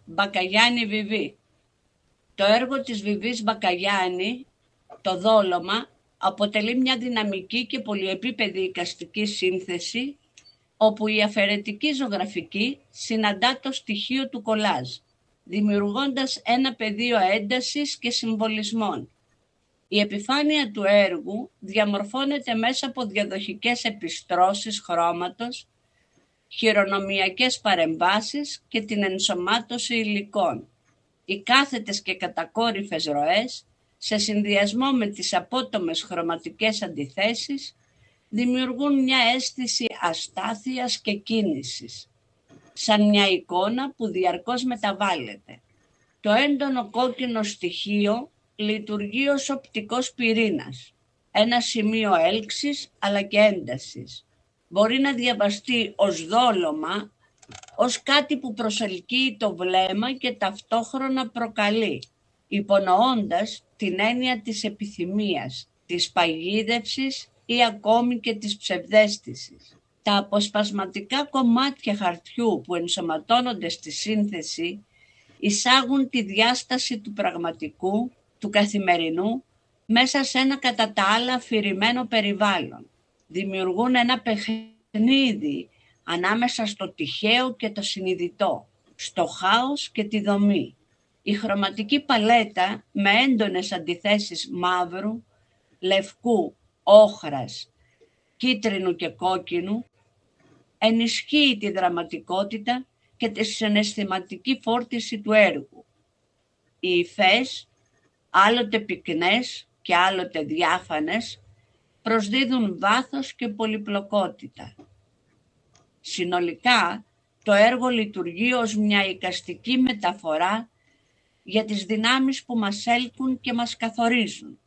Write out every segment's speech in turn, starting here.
Μπακαγιάννη Βιβί. Το έργο της Βιβής Μπακαγιάννη, το δόλωμα, αποτελεί μια δυναμική και πολυεπίπεδη εικαστική σύνθεση, όπου η αφαιρετική ζωγραφική συναντά το στοιχείο του κολάζ, δημιουργώντας ένα πεδίο έντασης και συμβολισμών. Η επιφάνεια του έργου διαμορφώνεται μέσα από διαδοχικές επιστρώσεις χρώματος, χειρονομιακές παρεμβάσεις και την ενσωμάτωση υλικών. Οι κάθετες και κατακόρυφες ροές, σε συνδυασμό με τις απότομες χρωματικές αντιθέσεις, δημιουργούν μια αίσθηση αστάθειας και κίνησης, σαν μια εικόνα που διαρκώς μεταβάλλεται. Το έντονο κόκκινο στοιχείο λειτουργεί ως οπτικός πυρήνας, ένα σημείο έλξης αλλά και έντασης. Μπορεί να διαβαστεί ως δόλωμα, ως κάτι που προσελκύει το βλέμμα και ταυτόχρονα προκαλεί, υπονοώντας την έννοια της επιθυμίας, της παγίδευσης ή ακόμη και της ψευδαίσθησης. Τα αποσπασματικά κομμάτια χαρτιού που ενσωματώνονται στη σύνθεση εισάγουν τη διάσταση του πραγματικού, του καθημερινού, μέσα σε ένα κατά τα άλλα αφηρημένο περιβάλλον. Δημιουργούν ένα παιχνίδι ανάμεσα στο τυχαίο και το συνειδητό, στο χάος και τη δομή. Η χρωματική παλέτα με έντονες αντιθέσεις μαύρου, λευκού, όχρας, κίτρινου και κόκκινου ενισχύει τη δραματικότητα και τη συναισθηματική φόρτιση του έργου. Οι υφές, άλλοτε πυκνές και άλλοτε διάφανες, προσδίδουν βάθος και πολυπλοκότητα. Συνολικά, το έργο λειτουργεί ως μια εικαστική μεταφορά για τις δυνάμεις που μας έλκουν και μας καθορίζουν.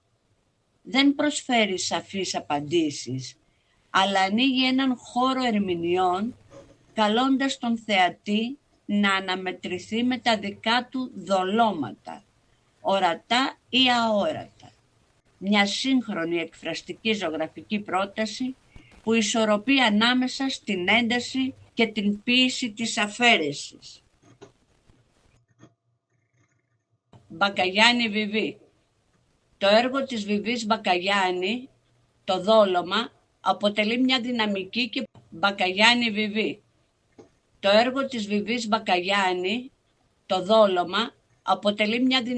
Δεν προσφέρει σαφείς απαντήσεις, αλλά ανοίγει έναν χώρο ερμηνεών, καλώντας τον θεατή να αναμετρηθεί με τα δικά του δολώματα, ορατά ή αόρατα. Μια σύγχρονη εκφραστική ζωγραφική πρόταση που ισορροπεί ανάμεσα στην ένταση και την ποίηση της αφαίρεσης. Μπακαγιάννη Βιβί. Το έργο της Βιβής Μπακαγιάννη, το δόλωμα, αποτελεί μια δυναμική και Μπακαγιάννη Βιβί. Το έργο της Βιβής Μπακαγιάννη, το δόλωμα, αποτελεί μια δυναμική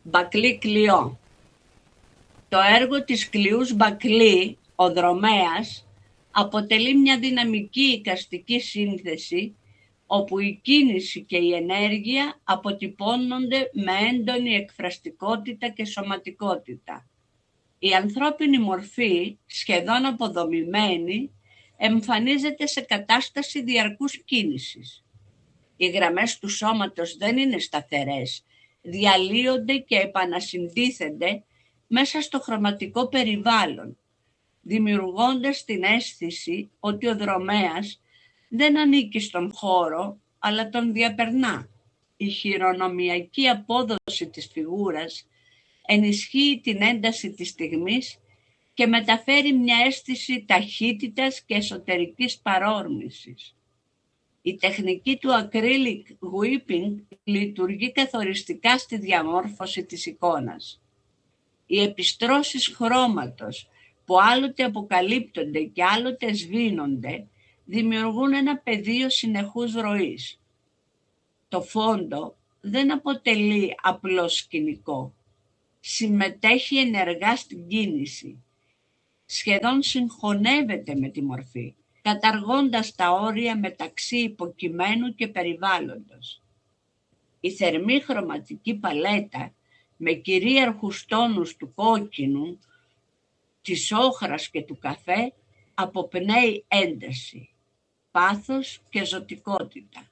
Μπακλή Κλειό. Το έργο της Κλειούς Μπακλή, ο δρομέας, αποτελεί μια δυναμική εικαστική σύνθεση όπου η κίνηση και η ενέργεια αποτυπώνονται με έντονη εκφραστικότητα και σωματικότητα. Η ανθρώπινη μορφή, σχεδόν αποδομημένη, εμφανίζεται σε κατάσταση διαρκούς κίνησης. Οι γραμμές του σώματος δεν είναι σταθερές, διαλύονται και επανασυντίθενται μέσα στο χρωματικό περιβάλλον, δημιουργώντας την αίσθηση ότι ο δρομέας δεν ανήκει στον χώρο, αλλά τον διαπερνά. Η χειρονομιακή απόδοση της φιγούρας ενισχύει την ένταση της στιγμής και μεταφέρει μια αίσθηση ταχύτητας και εσωτερικής παρόρμησης. Η τεχνική του acrylic whipping λειτουργεί καθοριστικά στη διαμόρφωση της εικόνας. Οι επιστρώσεις χρώματος που άλλοτε αποκαλύπτονται και άλλοτε σβήνονται δημιουργούν ένα πεδίο συνεχούς ροής. Το φόντο δεν αποτελεί απλώς σκηνικό. Συμμετέχει ενεργά στην κίνηση. Σχεδόν συγχωνεύεται με τη μορφή, καταργώντας τα όρια μεταξύ υποκειμένου και περιβάλλοντος. Η θερμή χρωματική παλέτα με κυρίαρχους τόνους του κόκκινου, της όχρας και του καφέ αποπνέει ένταση, πάθος και ζωτικότητα.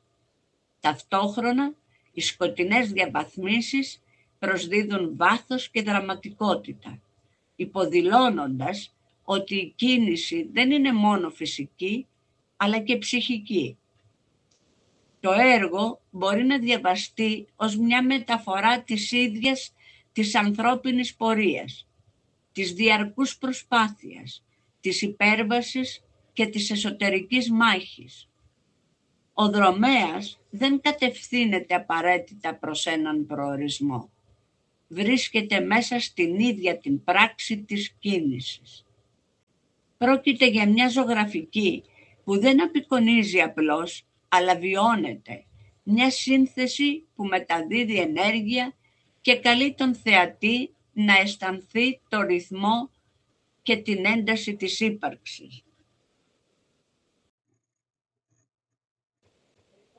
Ταυτόχρονα οι σκοτεινές διαβαθμίσεις προσδίδουν βάθος και δραματικότητα, υποδηλώνοντας ότι η κίνηση δεν είναι μόνο φυσική, αλλά και ψυχική. Το έργο μπορεί να διαβαστεί ως μια μεταφορά της ίδιας της ανθρώπινης πορείας, της διαρκούς προσπάθειας, της υπέρβασης και της εσωτερικής μάχης. Ο δρομέας δεν κατευθύνεται απαραίτητα προς έναν προορισμό. Βρίσκεται μέσα στην ίδια την πράξη της κίνησης. Πρόκειται για μια ζωγραφική που δεν απεικονίζει απλώς, αλλά βιώνεται. Μια σύνθεση που μεταδίδει ενέργεια και καλεί τον θεατή να αισθανθεί το ρυθμό και την ένταση της ύπαρξης.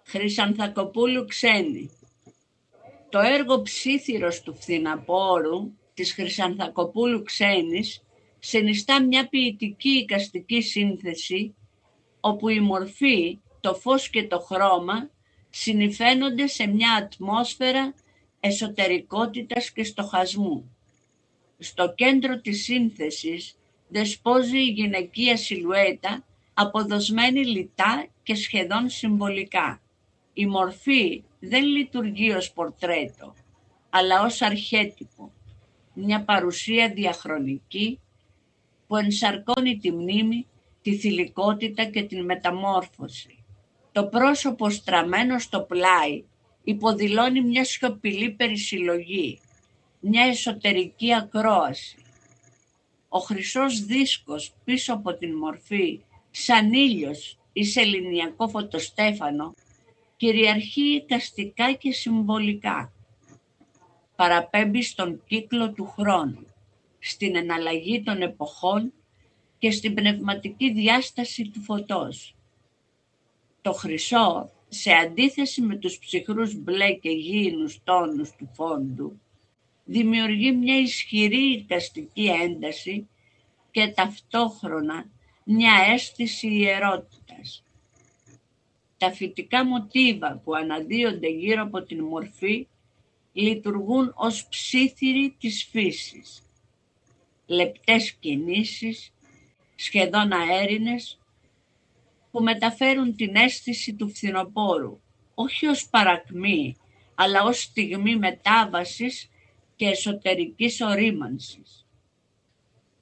Χρυσανθακοπούλου Ξένη. Το έργο «Ψήθυρος του Φθιναπόρου» της Χρυσανθακοπούλου Ξένης συνιστά μια ποιητική εικαστική σύνθεση όπου η μορφή, το φως και το χρώμα συνυφαίνονται σε μια ατμόσφαιρα εσωτερικότητας και στοχασμού. Στο κέντρο της σύνθεσης δεσπόζει η γυναικεία σιλουέτα αποδοσμένη λιτά και σχεδόν συμβολικά. Η μορφή δεν λειτουργεί ως πορτρέτο, αλλά ως αρχέτυπο, μια παρουσία διαχρονική που ενσαρκώνει τη μνήμη, τη θηλυκότητα και την μεταμόρφωση. Το πρόσωπο στραμμένο στο πλάι υποδηλώνει μια σιωπηλή περισυλλογή, μια εσωτερική ακρόαση. Ο χρυσός δίσκος πίσω από την μορφή, σαν ήλιος ή σεληνιακό φωτοστέφανο, κυριαρχεί εικαστικά και συμβολικά. Παραπέμπει στον κύκλο του χρόνου, στην εναλλαγή των εποχών και στην πνευματική διάσταση του φωτός. Το χρυσό, σε αντίθεση με τους ψυχρούς μπλε και γήινους τόνους του φόντου, δημιουργεί μια ισχυρή εικαστική ένταση και ταυτόχρονα μια αίσθηση ιερότητας. Τα φυτικά μοτίβα που αναδύονται γύρω από την μορφή λειτουργούν ως ψήθυροι της φύσης. Λεπτές κινήσεις, σχεδόν αέρινες, που μεταφέρουν την αίσθηση του φθινοπόρου, όχι ως παρακμή, αλλά ως στιγμή μετάβασης και εσωτερικής ορίμανσης.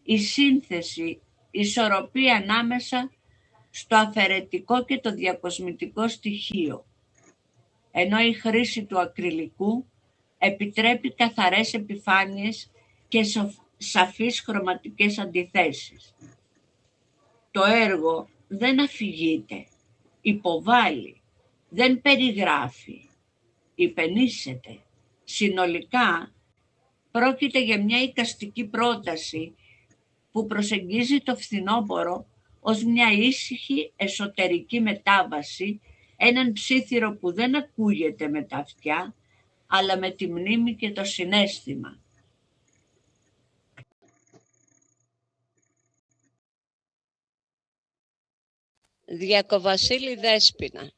Η σύνθεση ισορροπεί ανάμεσα στο αφαιρετικό και το διακοσμητικό στοιχείο, ενώ η χρήση του ακριλικού επιτρέπει καθαρές επιφάνειες και σαφείς χρωματικές αντιθέσεις. Το έργο δεν αφηγείται, υποβάλλει, δεν περιγράφει, υπενήσεται. Συνολικά Πρόκειται για μια εικαστική πρόταση που προσεγγίζει το φθινόπωρο ως μια ήσυχη εσωτερική μετάβαση, έναν ψίθυρο που δεν ακούγεται με τα αυτιά, αλλά με τη μνήμη και το συναίσθημα. Διακοβασίλη Δέσποινα.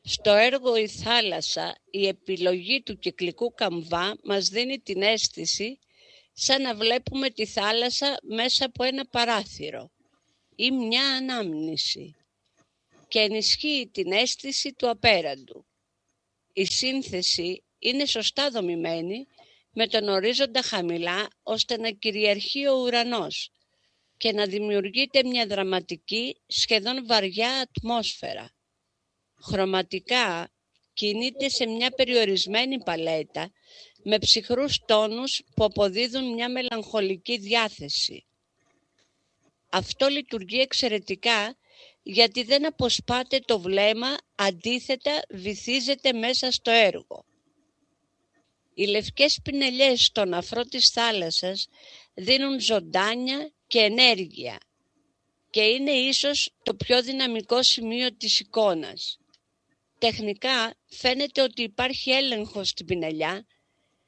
Στο έργο «Η θάλασσα» η επιλογή του κυκλικού καμβά μας δίνει την αίσθηση σαν να βλέπουμε τη θάλασσα μέσα από ένα παράθυρο ή μια ανάμνηση και ενισχύει την αίσθηση του απέραντου. Η σύνθεση είναι σωστά δομημένη με τον ορίζοντα χαμηλά ώστε να κυριαρχεί ο ουρανός και να δημιουργείται μια δραματική, σχεδόν βαριά ατμόσφαιρα. Χρωματικά κινείται σε μια περιορισμένη παλέτα με ψυχρούς τόνους που αποδίδουν μια μελαγχολική διάθεση. Αυτό λειτουργεί εξαιρετικά γιατί δεν αποσπάται το βλέμμα, αντίθετα βυθίζεται μέσα στο έργο. Οι λευκές πινελιές στον αφρό της θάλασσας δίνουν ζωντάνια και ενέργεια και είναι ίσως το πιο δυναμικό σημείο της εικόνας. Τεχνικά φαίνεται ότι υπάρχει έλεγχος στην πινελιά,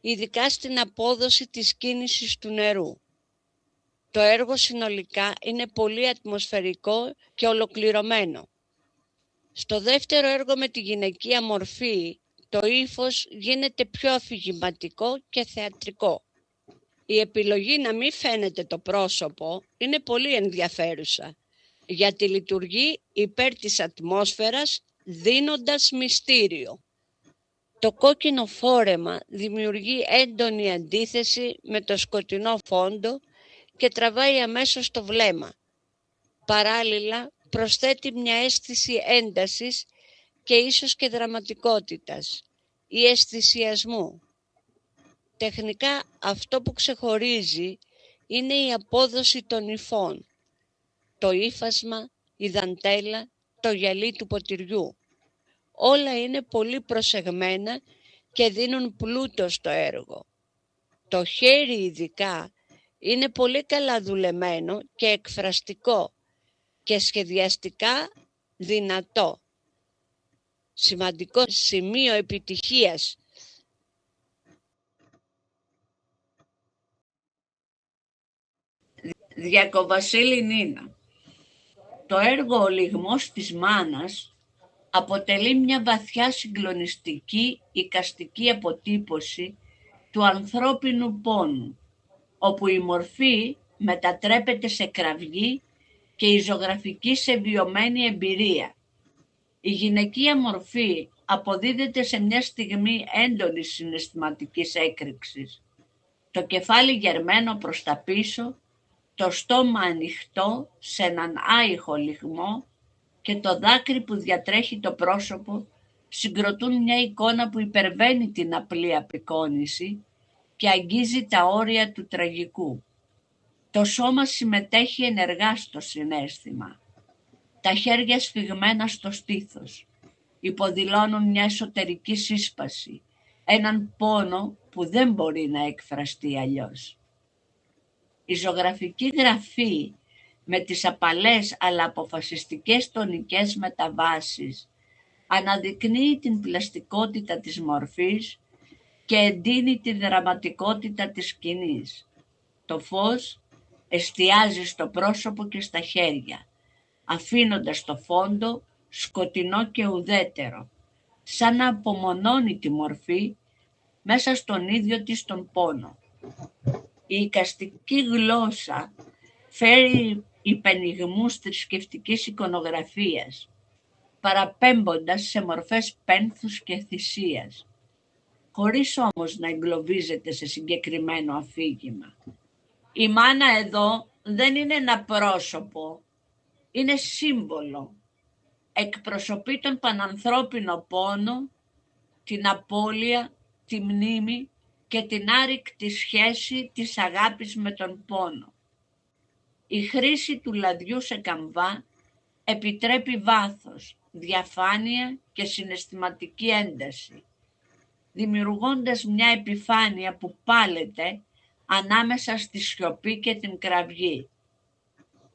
ειδικά στην απόδοση της κίνησης του νερού. Το έργο συνολικά είναι πολύ ατμοσφαιρικό και ολοκληρωμένο. Στο δεύτερο έργο με τη γυναικεία μορφή, το ύφος γίνεται πιο αφηγηματικό και θεατρικό. Η επιλογή να μην φαίνεται το πρόσωπο είναι πολύ ενδιαφέρουσα, γιατί λειτουργεί υπέρ της ατμόσφαιρας, δίνοντας μυστήριο. Το κόκκινο φόρεμα δημιουργεί έντονη αντίθεση με το σκοτεινό φόντο και τραβάει αμέσως το βλέμμα. Παράλληλα προσθέτει μια αίσθηση έντασης και ίσως και δραματικότητας ή αισθησιασμού. Τεχνικά αυτό που ξεχωρίζει είναι η απόδοση των υφών, το ύφασμα, η δαντέλα, το γυαλί του ποτηριού. Όλα είναι πολύ προσεγμένα και δίνουν πλούτο στο έργο. Το χέρι ειδικά είναι πολύ καλά δουλεμένο και εκφραστικό και σχεδιαστικά δυνατό. Σημαντικό σημείο επιτυχίας. Διακοβασίλη Νίνα. Το έργο «Ο λυγμός της μάνας» αποτελεί μια βαθιά συγκλονιστική εικαστική αποτύπωση του ανθρώπινου πόνου, όπου η μορφή μετατρέπεται σε κραυγή και η ζωγραφική σε βιωμένη εμπειρία. Η γυναικεία μορφή αποδίδεται σε μια στιγμή έντονης συναισθηματικής έκρηξης. Το κεφάλι γερμένο προς τα πίσω, το στόμα ανοιχτό σε έναν άϊχο λυγμό και το δάκρυ που διατρέχει το πρόσωπο συγκροτούν μια εικόνα που υπερβαίνει την απλή απεικόνηση και αγγίζει τα όρια του τραγικού. Το σώμα συμμετέχει ενεργά στο συναίσθημα. Τα χέρια σφιγμένα στο στήθος υποδηλώνουν μια εσωτερική σύσπαση, έναν πόνο που δεν μπορεί να εκφραστεί αλλιώς. Η ζωγραφική γραφή με τις απαλές αλλά αποφασιστικές τονικές μεταβάσεις αναδεικνύει την πλαστικότητα της μορφής και εντείνει τη δραματικότητα της σκηνής. Το φως εστιάζει στο πρόσωπο και στα χέρια, αφήνοντας το φόντο σκοτεινό και ουδέτερο, σαν να απομονώνει τη μορφή μέσα στον ίδιο της τον πόνο. Η εικαστική γλώσσα φέρει υπενιγμούς θρησκευτικής εικονογραφίας, παραπέμποντας σε μορφές πένθους και θυσίας, χωρίς όμως να εγκλωβίζεται σε συγκεκριμένο αφήγημα. Η μάνα εδώ δεν είναι ένα πρόσωπο, είναι σύμβολο. Εκπροσωπεί τον πανανθρώπινο πόνο, την απώλεια, τη μνήμη και την άρρηκτη σχέση της αγάπης με τον πόνο. Η χρήση του λαδιού σε καμβά επιτρέπει βάθος, διαφάνεια και συναισθηματική ένταση. δημιουργώντας μια επιφάνεια που πάλεται ανάμεσα στη σιωπή και την κραυγή.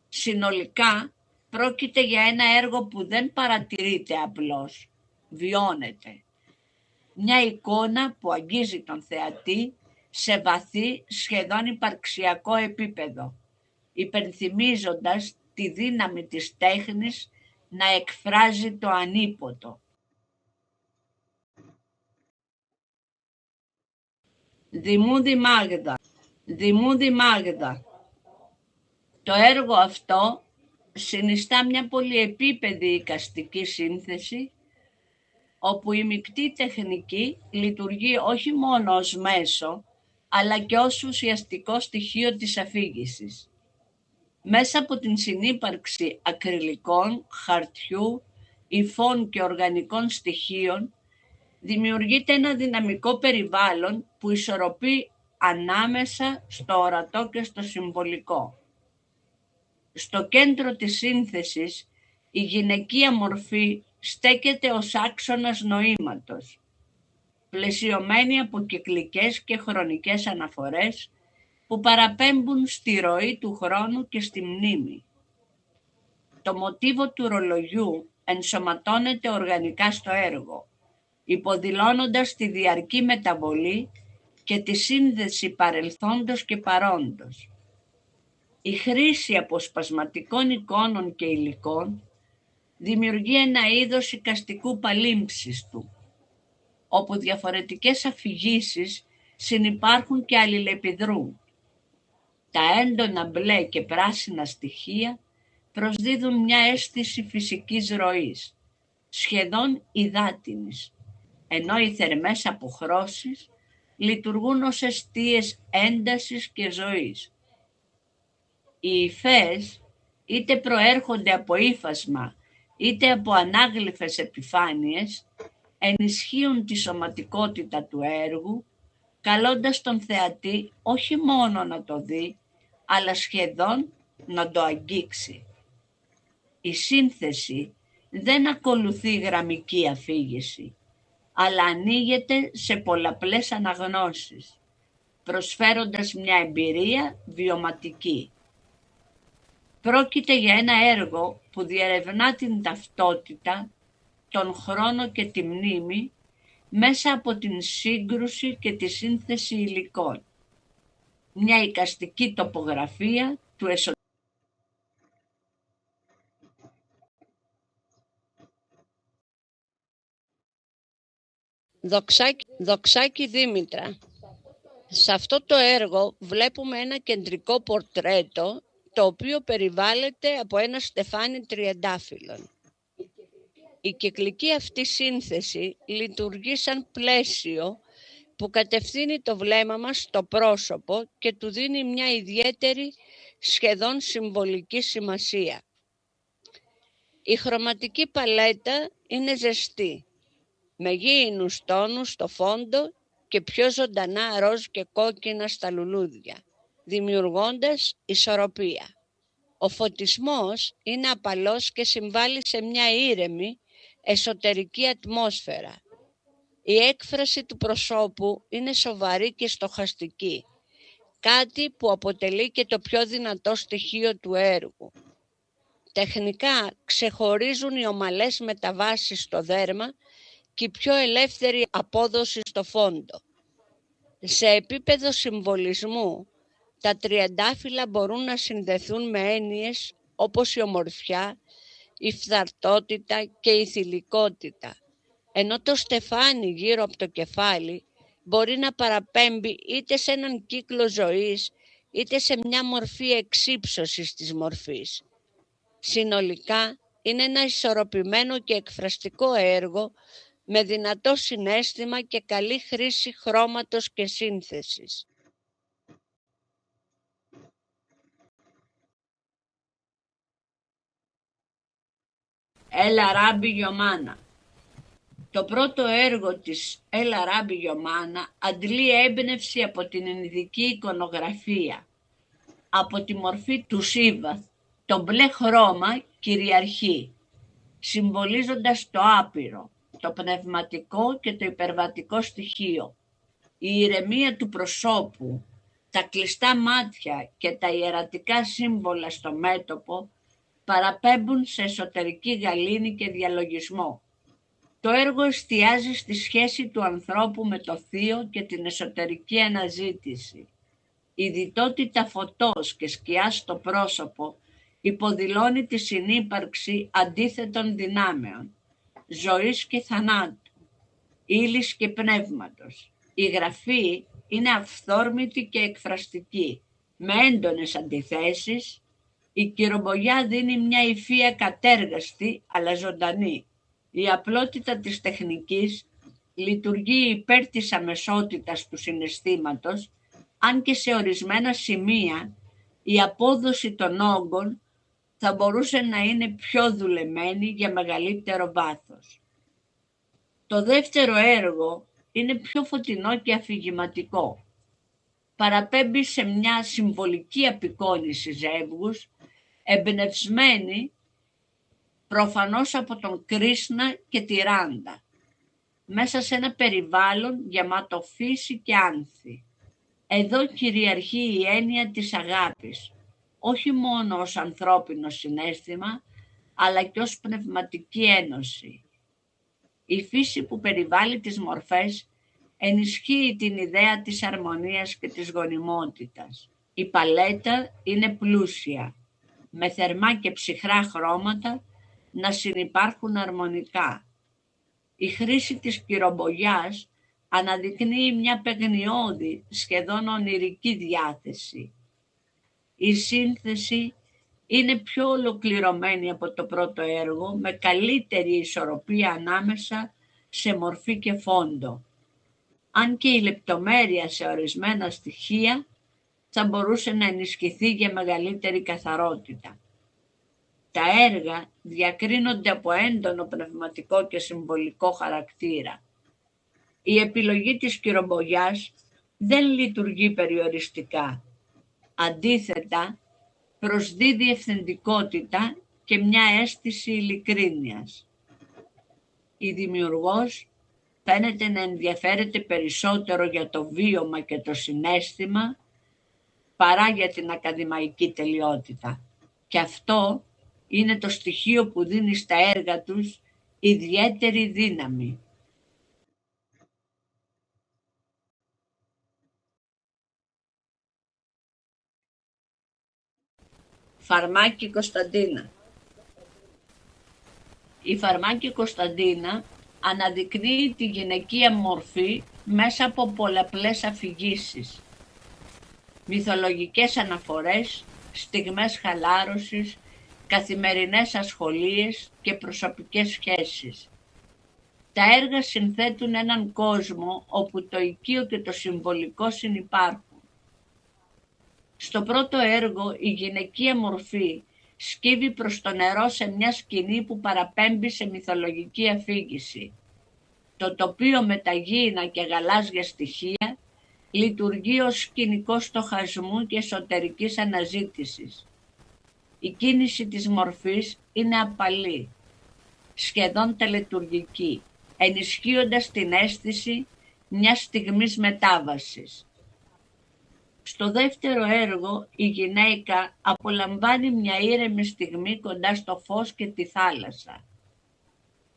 Συνολικά, πρόκειται για ένα έργο που δεν παρατηρείται απλώς, βιώνεται. Μια εικόνα που αγγίζει τον θεατή σε βαθύ, σχεδόν υπαρξιακό επίπεδο, υπενθυμίζοντας τη δύναμη της τέχνης να εκφράζει το ανίποτο. Δημούδη Μάγδα. Το έργο αυτό συνιστά μια πολυεπίπεδη εικαστική σύνθεση, όπου η μεικτή τεχνική λειτουργεί όχι μόνο ως μέσο, αλλά και ως ουσιαστικό στοιχείο της αφήγησης. Μέσα από την συνύπαρξη ακριλικών, χαρτιού, υφών και οργανικών στοιχείων, δημιουργείται ένα δυναμικό περιβάλλον που ισορροπεί ανάμεσα στο ορατό και στο συμβολικό. Στο κέντρο της σύνθεσης, η γυναικεία μορφή στέκεται ως άξονας νοήματος, πλαισιωμένη από κυκλικές και χρονικές αναφορές που παραπέμπουν στη ροή του χρόνου και στη μνήμη. Το μοτίβο του ρολογιού ενσωματώνεται οργανικά στο έργο, υποδηλώνοντας τη διαρκή μεταβολή και τη σύνδεση παρελθόντος και παρόντος. Η χρήση αποσπασματικών εικόνων και υλικών δημιουργεί ένα είδος εικαστικού παλίμψιστου, όπου διαφορετικές αφηγήσεις συνυπάρχουν και αλληλεπιδρούν. Τα έντονα μπλε και πράσινα στοιχεία προσδίδουν μια αίσθηση φυσικής ροής, σχεδόν υδάτινης, ενώ οι θερμές αποχρώσεις λειτουργούν ως εστίες έντασης και ζωής. Οι υφές είτε προέρχονται από ύφασμα είτε από ανάγλυφες επιφάνειες ενισχύουν τη σωματικότητα του έργου, καλώντας τον θεατή όχι μόνο να το δει, αλλά σχεδόν να το αγγίξει. Η σύνθεση δεν ακολουθεί γραμμική αφήγηση, αλλά ανοίγεται σε πολλαπλές αναγνώσεις, προσφέροντας μια εμπειρία βιωματική. Πρόκειται για ένα έργο που διερευνά την ταυτότητα, τον χρόνο και τη μνήμη μέσα από την σύγκρουση και τη σύνθεση υλικών. Μια εικαστική τοπογραφία του εσωτερικού. Δοξάκη Δήμητρα. Σε αυτό το έργο βλέπουμε ένα κεντρικό πορτρέτο, το οποίο περιβάλλεται από ένα στεφάνι τριαντάφυλλων. Η κυκλική αυτή σύνθεση λειτουργεί σαν πλαίσιο που κατευθύνει το βλέμμα μας στο πρόσωπο και του δίνει μια ιδιαίτερη, σχεδόν συμβολική σημασία. Η χρωματική παλέτα είναι ζεστή, με γήινους τόνους στο φόντο και πιο ζωντανά ροζ και κόκκινα στα λουλούδια, δημιουργώντας ισορροπία. Ο φωτισμός είναι απαλός και συμβάλλει σε μια ήρεμη, εσωτερική ατμόσφαιρα. Η έκφραση του προσώπου είναι σοβαρή και στοχαστική, κάτι που αποτελεί και το πιο δυνατό στοιχείο του έργου. Τεχνικά ξεχωρίζουν οι ομαλές μεταβάσεις στο δέρμα και η πιο ελεύθερη απόδοση στο φόντο. Σε επίπεδο συμβολισμού, τα τριαντάφυλλα μπορούν να συνδεθούν με έννοιες όπως η ομορφιά, η φθαρτότητα και η θηλυκότητα, ενώ το στεφάνι γύρω από το κεφάλι μπορεί να παραπέμπει είτε σε έναν κύκλο ζωής, είτε σε μια μορφή εξύψωσης της μορφής. Συνολικά, είναι ένα ισορροπημένο και εκφραστικό έργο με δυνατό συναίσθημα και καλή χρήση χρώματος και σύνθεσης. El Arabi Yomana. Το πρώτο έργο της El Arabi Yomana αντλεί έμπνευση από την ινδική εικονογραφία, από τη μορφή του Σίβα. Το μπλε χρώμα κυριαρχεί, συμβολίζοντας το άπειρο, το πνευματικό και το υπερβατικό στοιχείο. Η ηρεμία του προσώπου, τα κλειστά μάτια και τα ιερατικά σύμβολα στο μέτωπο παραπέμπουν σε εσωτερική γαλήνη και διαλογισμό. Το έργο εστιάζει στη σχέση του ανθρώπου με το θείο και την εσωτερική αναζήτηση. Η διτότητα φωτός και σκιάς στο πρόσωπο υποδηλώνει τη συνύπαρξη αντίθετων δυνάμεων, ζωής και θανάτου, ύλης και πνεύματος. Η γραφή είναι αυθόρμητη και εκφραστική, με έντονες αντιθέσεις. Η κυρομπογιά δίνει μια υφή κατέργαστη αλλά ζωντανή. Η απλότητα της τεχνικής λειτουργεί υπέρ της αμεσότητας του συναισθήματος, αν και σε ορισμένα σημεία η απόδοση των όγκων θα μπορούσε να είναι πιο δουλεμένη για μεγαλύτερο βάθος. Το δεύτερο έργο είναι πιο φωτεινό και αφηγηματικό. Παραπέμπει σε μια συμβολική απεικόνηση ζεύγους, εμπνευσμένη προφανώς από τον Κρίσνα και τη Ράντα, μέσα σε ένα περιβάλλον γεμάτο φύση και άνθη. Εδώ κυριαρχεί η έννοια της αγάπης, όχι μόνο ως ανθρώπινο συναίσθημα, αλλά και ως πνευματική ένωση. Η φύση που περιβάλλει τις μορφές ενισχύει την ιδέα της αρμονίας και της γονιμότητας. Η παλέτα είναι πλούσια, με θερμά και ψυχρά χρώματα να συνυπάρχουν αρμονικά. Η χρήση της κυρομπογιάς αναδεικνύει μια παιγνιώδη, σχεδόν ονειρική διάθεση. Η σύνθεση είναι πιο ολοκληρωμένη από το πρώτο έργο, με καλύτερη ισορροπία ανάμεσα σε μορφή και φόντο. Αν και η λεπτομέρεια σε ορισμένα στοιχεία θα μπορούσε να ενισχυθεί για μεγαλύτερη καθαρότητα. Τα έργα διακρίνονται από έντονο πνευματικό και συμβολικό χαρακτήρα. Η επιλογή της κυρομπογιάς δεν λειτουργεί περιοριστικά. Αντίθετα, προσδίδει ευθεντικότητα και μια αίσθηση ειλικρίνειας. Η δημιουργός φαίνεται να ενδιαφέρεται περισσότερο για το βίωμα και το συναίσθημα παρά για την ακαδημαϊκή τελειότητα. Και αυτό είναι το στοιχείο που δίνει στα έργα τους ιδιαίτερη δύναμη. Φαρμάκη Κωνσταντίνα. Η Φαρμάκη Κωνσταντίνα αναδεικνύει τη γυναικεία μορφή μέσα από πολλαπλές αφηγήσεις, μυθολογικές αναφορές, στιγμές χαλάρωσης, καθημερινές ασχολίες και προσωπικές σχέσεις. Τα έργα συνθέτουν έναν κόσμο όπου το οικείο και το συμβολικό συνυπάρχουν. Στο πρώτο έργο η γυναικεία μορφή σκύβει προς το νερό σε μια σκηνή που παραπέμπει σε μυθολογική αφήγηση. Το τοπίο με τα γήινα και γαλάζια στοιχεία λειτουργεί ως σκηνικό στοχασμού και εσωτερικής αναζήτησης. Η κίνηση της μορφής είναι απαλή, σχεδόν τελετουργική, ενισχύοντας την αίσθηση μιας στιγμής μετάβασης. Στο δεύτερο έργο η γυναίκα απολαμβάνει μια ήρεμη στιγμή κοντά στο φως και τη θάλασσα.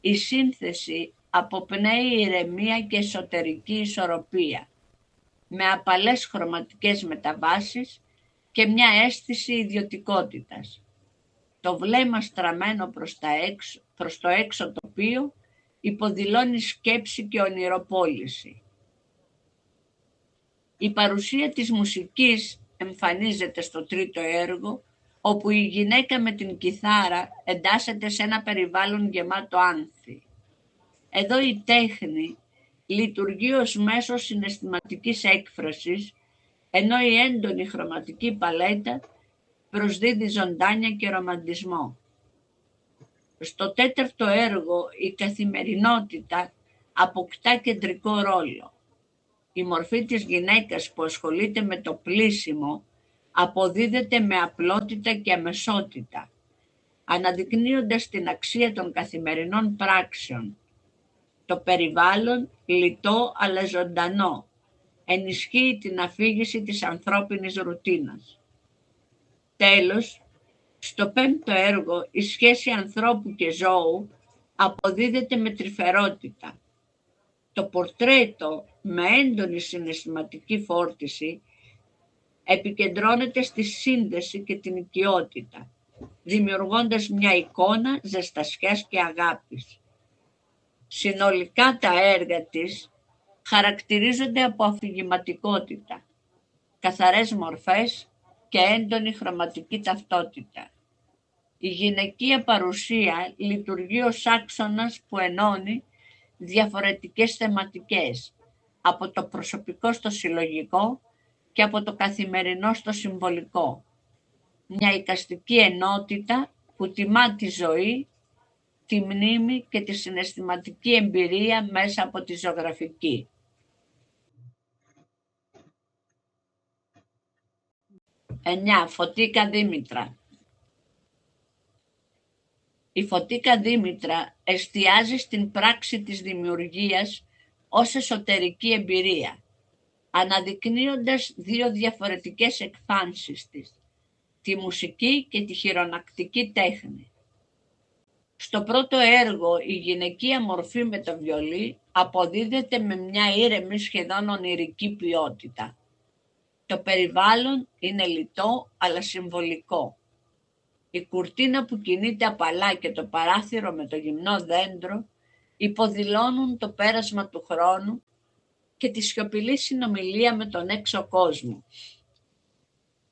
Η σύνθεση αποπνέει ηρεμία και εσωτερική ισορροπία, με απαλές χρωματικές μεταβάσεις και μια αίσθηση ιδιωτικότητας. Το βλέμμα στραμμένο προς το έξω τοπίο υποδηλώνει σκέψη και ονειροπόληση. Η παρουσία της μουσικής εμφανίζεται στο τρίτο έργο, όπου η γυναίκα με την κιθάρα εντάσσεται σε ένα περιβάλλον γεμάτο άνθη. Εδώ η τέχνη λειτουργεί ως μέσο συναισθηματικής έκφρασης, ενώ η έντονη χρωματική παλέτα προσδίδει ζωντάνια και ρομαντισμό. Στο τέταρτο έργο η καθημερινότητα αποκτά κεντρικό ρόλο. Η μορφή της γυναίκας που ασχολείται με το πλύσιμο αποδίδεται με απλότητα και αμεσότητα, αναδεικνύοντας την αξία των καθημερινών πράξεων. Το περιβάλλον λιτό αλλά ζωντανό. Ενισχύει την αφήγηση της ανθρώπινης ρουτίνας. Τέλος, στο πέμπτο έργο η σχέση ανθρώπου και ζώου αποδίδεται με τρυφερότητα. Το πορτρέτο με έντονη συναισθηματική φόρτιση επικεντρώνεται στη σύνδεση και την οικειότητα, δημιουργώντας μια εικόνα ζεστασιάς και αγάπης. Συνολικά τα έργα της χαρακτηρίζονται από αφηγηματικότητα, καθαρές μορφές και έντονη χρωματική ταυτότητα. Η γυναικεία παρουσία λειτουργεί ως άξονας που ενώνει διαφορετικές θεματικές, από το προσωπικό στο συλλογικό και από το καθημερινό στο συμβολικό. Μια εικαστική ενότητα που τιμά τη ζωή, τη μνήμη και τη συναισθηματική εμπειρία μέσα από τη ζωγραφική. 9. Φωτίκα Δήμητρα. Η Φωτίκα Δήμητρα εστιάζει στην πράξη της δημιουργίας ως εσωτερική εμπειρία, αναδεικνύοντας δύο διαφορετικές εκφάνσεις της, τη μουσική και τη χειρονακτική τέχνη. Στο πρώτο έργο η γυναικεία μορφή με το βιολί αποδίδεται με μια ήρεμη σχεδόν ονειρική ποιότητα. Το περιβάλλον είναι λιτό αλλά συμβολικό. Η κουρτίνα που κινείται απαλά και το παράθυρο με το γυμνό δέντρο υποδηλώνουν το πέρασμα του χρόνου και τη σιωπηλή συνομιλία με τον έξω κόσμο.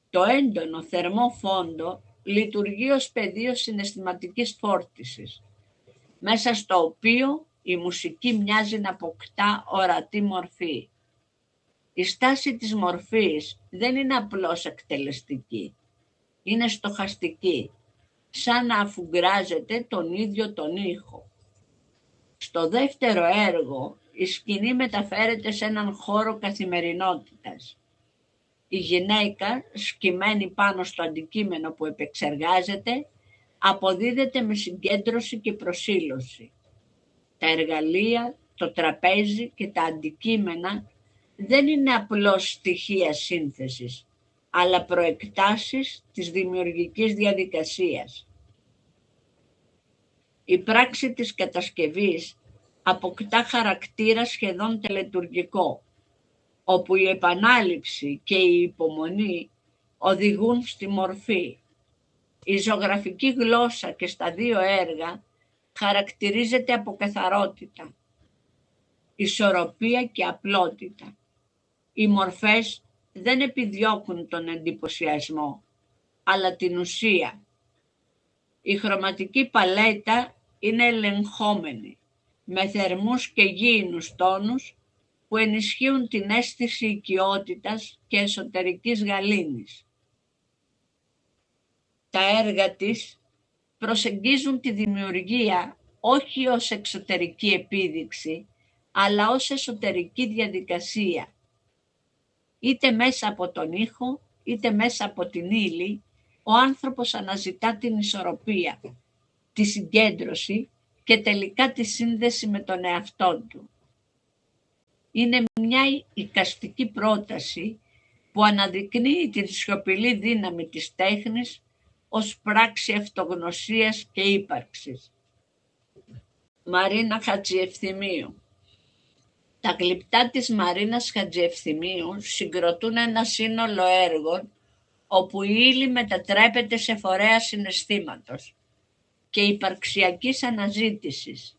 Το έντονο θερμό φόντο λειτουργεί ως πεδίο συναισθηματικής φόρτισης, μέσα στο οποίο η μουσική μοιάζει να αποκτά ορατή μορφή. Η στάση της μορφής δεν είναι απλώς εκτελεστική, είναι στοχαστική, σαν να αφουγκράζεται τον ίδιο τον ήχο. Στο δεύτερο έργο η σκηνή μεταφέρεται σε έναν χώρο καθημερινότητας. Η γυναίκα, σκυμμένη πάνω στο αντικείμενο που επεξεργάζεται, αποδίδεται με συγκέντρωση και προσήλωση. Τα εργαλεία, το τραπέζι και τα αντικείμενα δεν είναι απλώς στοιχεία σύνθεσης, αλλά προεκτάσεις της δημιουργικής διαδικασίας. Η πράξη της κατασκευής αποκτά χαρακτήρα σχεδόν τελετουργικό, όπου η επανάληψη και η υπομονή οδηγούν στη μορφή. Η ζωγραφική γλώσσα και στα δύο έργα χαρακτηρίζεται από καθαρότητα, ισορροπία και απλότητα. Οι μορφές δεν επιδιώκουν τον εντυπωσιασμό, αλλά την ουσία. Η χρωματική παλέτα είναι ελεγχόμενη, με θερμούς και γήινους τόνους που ενισχύουν την αίσθηση οικειότητας και εσωτερικής γαλήνης. Τα έργα της προσεγγίζουν τη δημιουργία όχι ως εξωτερική επίδειξη, αλλά ως εσωτερική διαδικασία. Είτε μέσα από τον ήχο, είτε μέσα από την ύλη, ο άνθρωπος αναζητά την ισορροπία, τη συγκέντρωση και τελικά τη σύνδεση με τον εαυτό του. Είναι μια εικαστική πρόταση που αναδεικνύει την σιωπηλή δύναμη της τέχνης ως πράξη αυτογνωσίας και ύπαρξης. Μαρίνα Χατζιευθυμίου. Τα γλυπτά της Μαρίνας Χατζιευθυμίου συγκροτούν ένα σύνολο έργων όπου η ύλη μετατρέπεται σε φορέα συναισθήματος και υπαρξιακής αναζήτησης.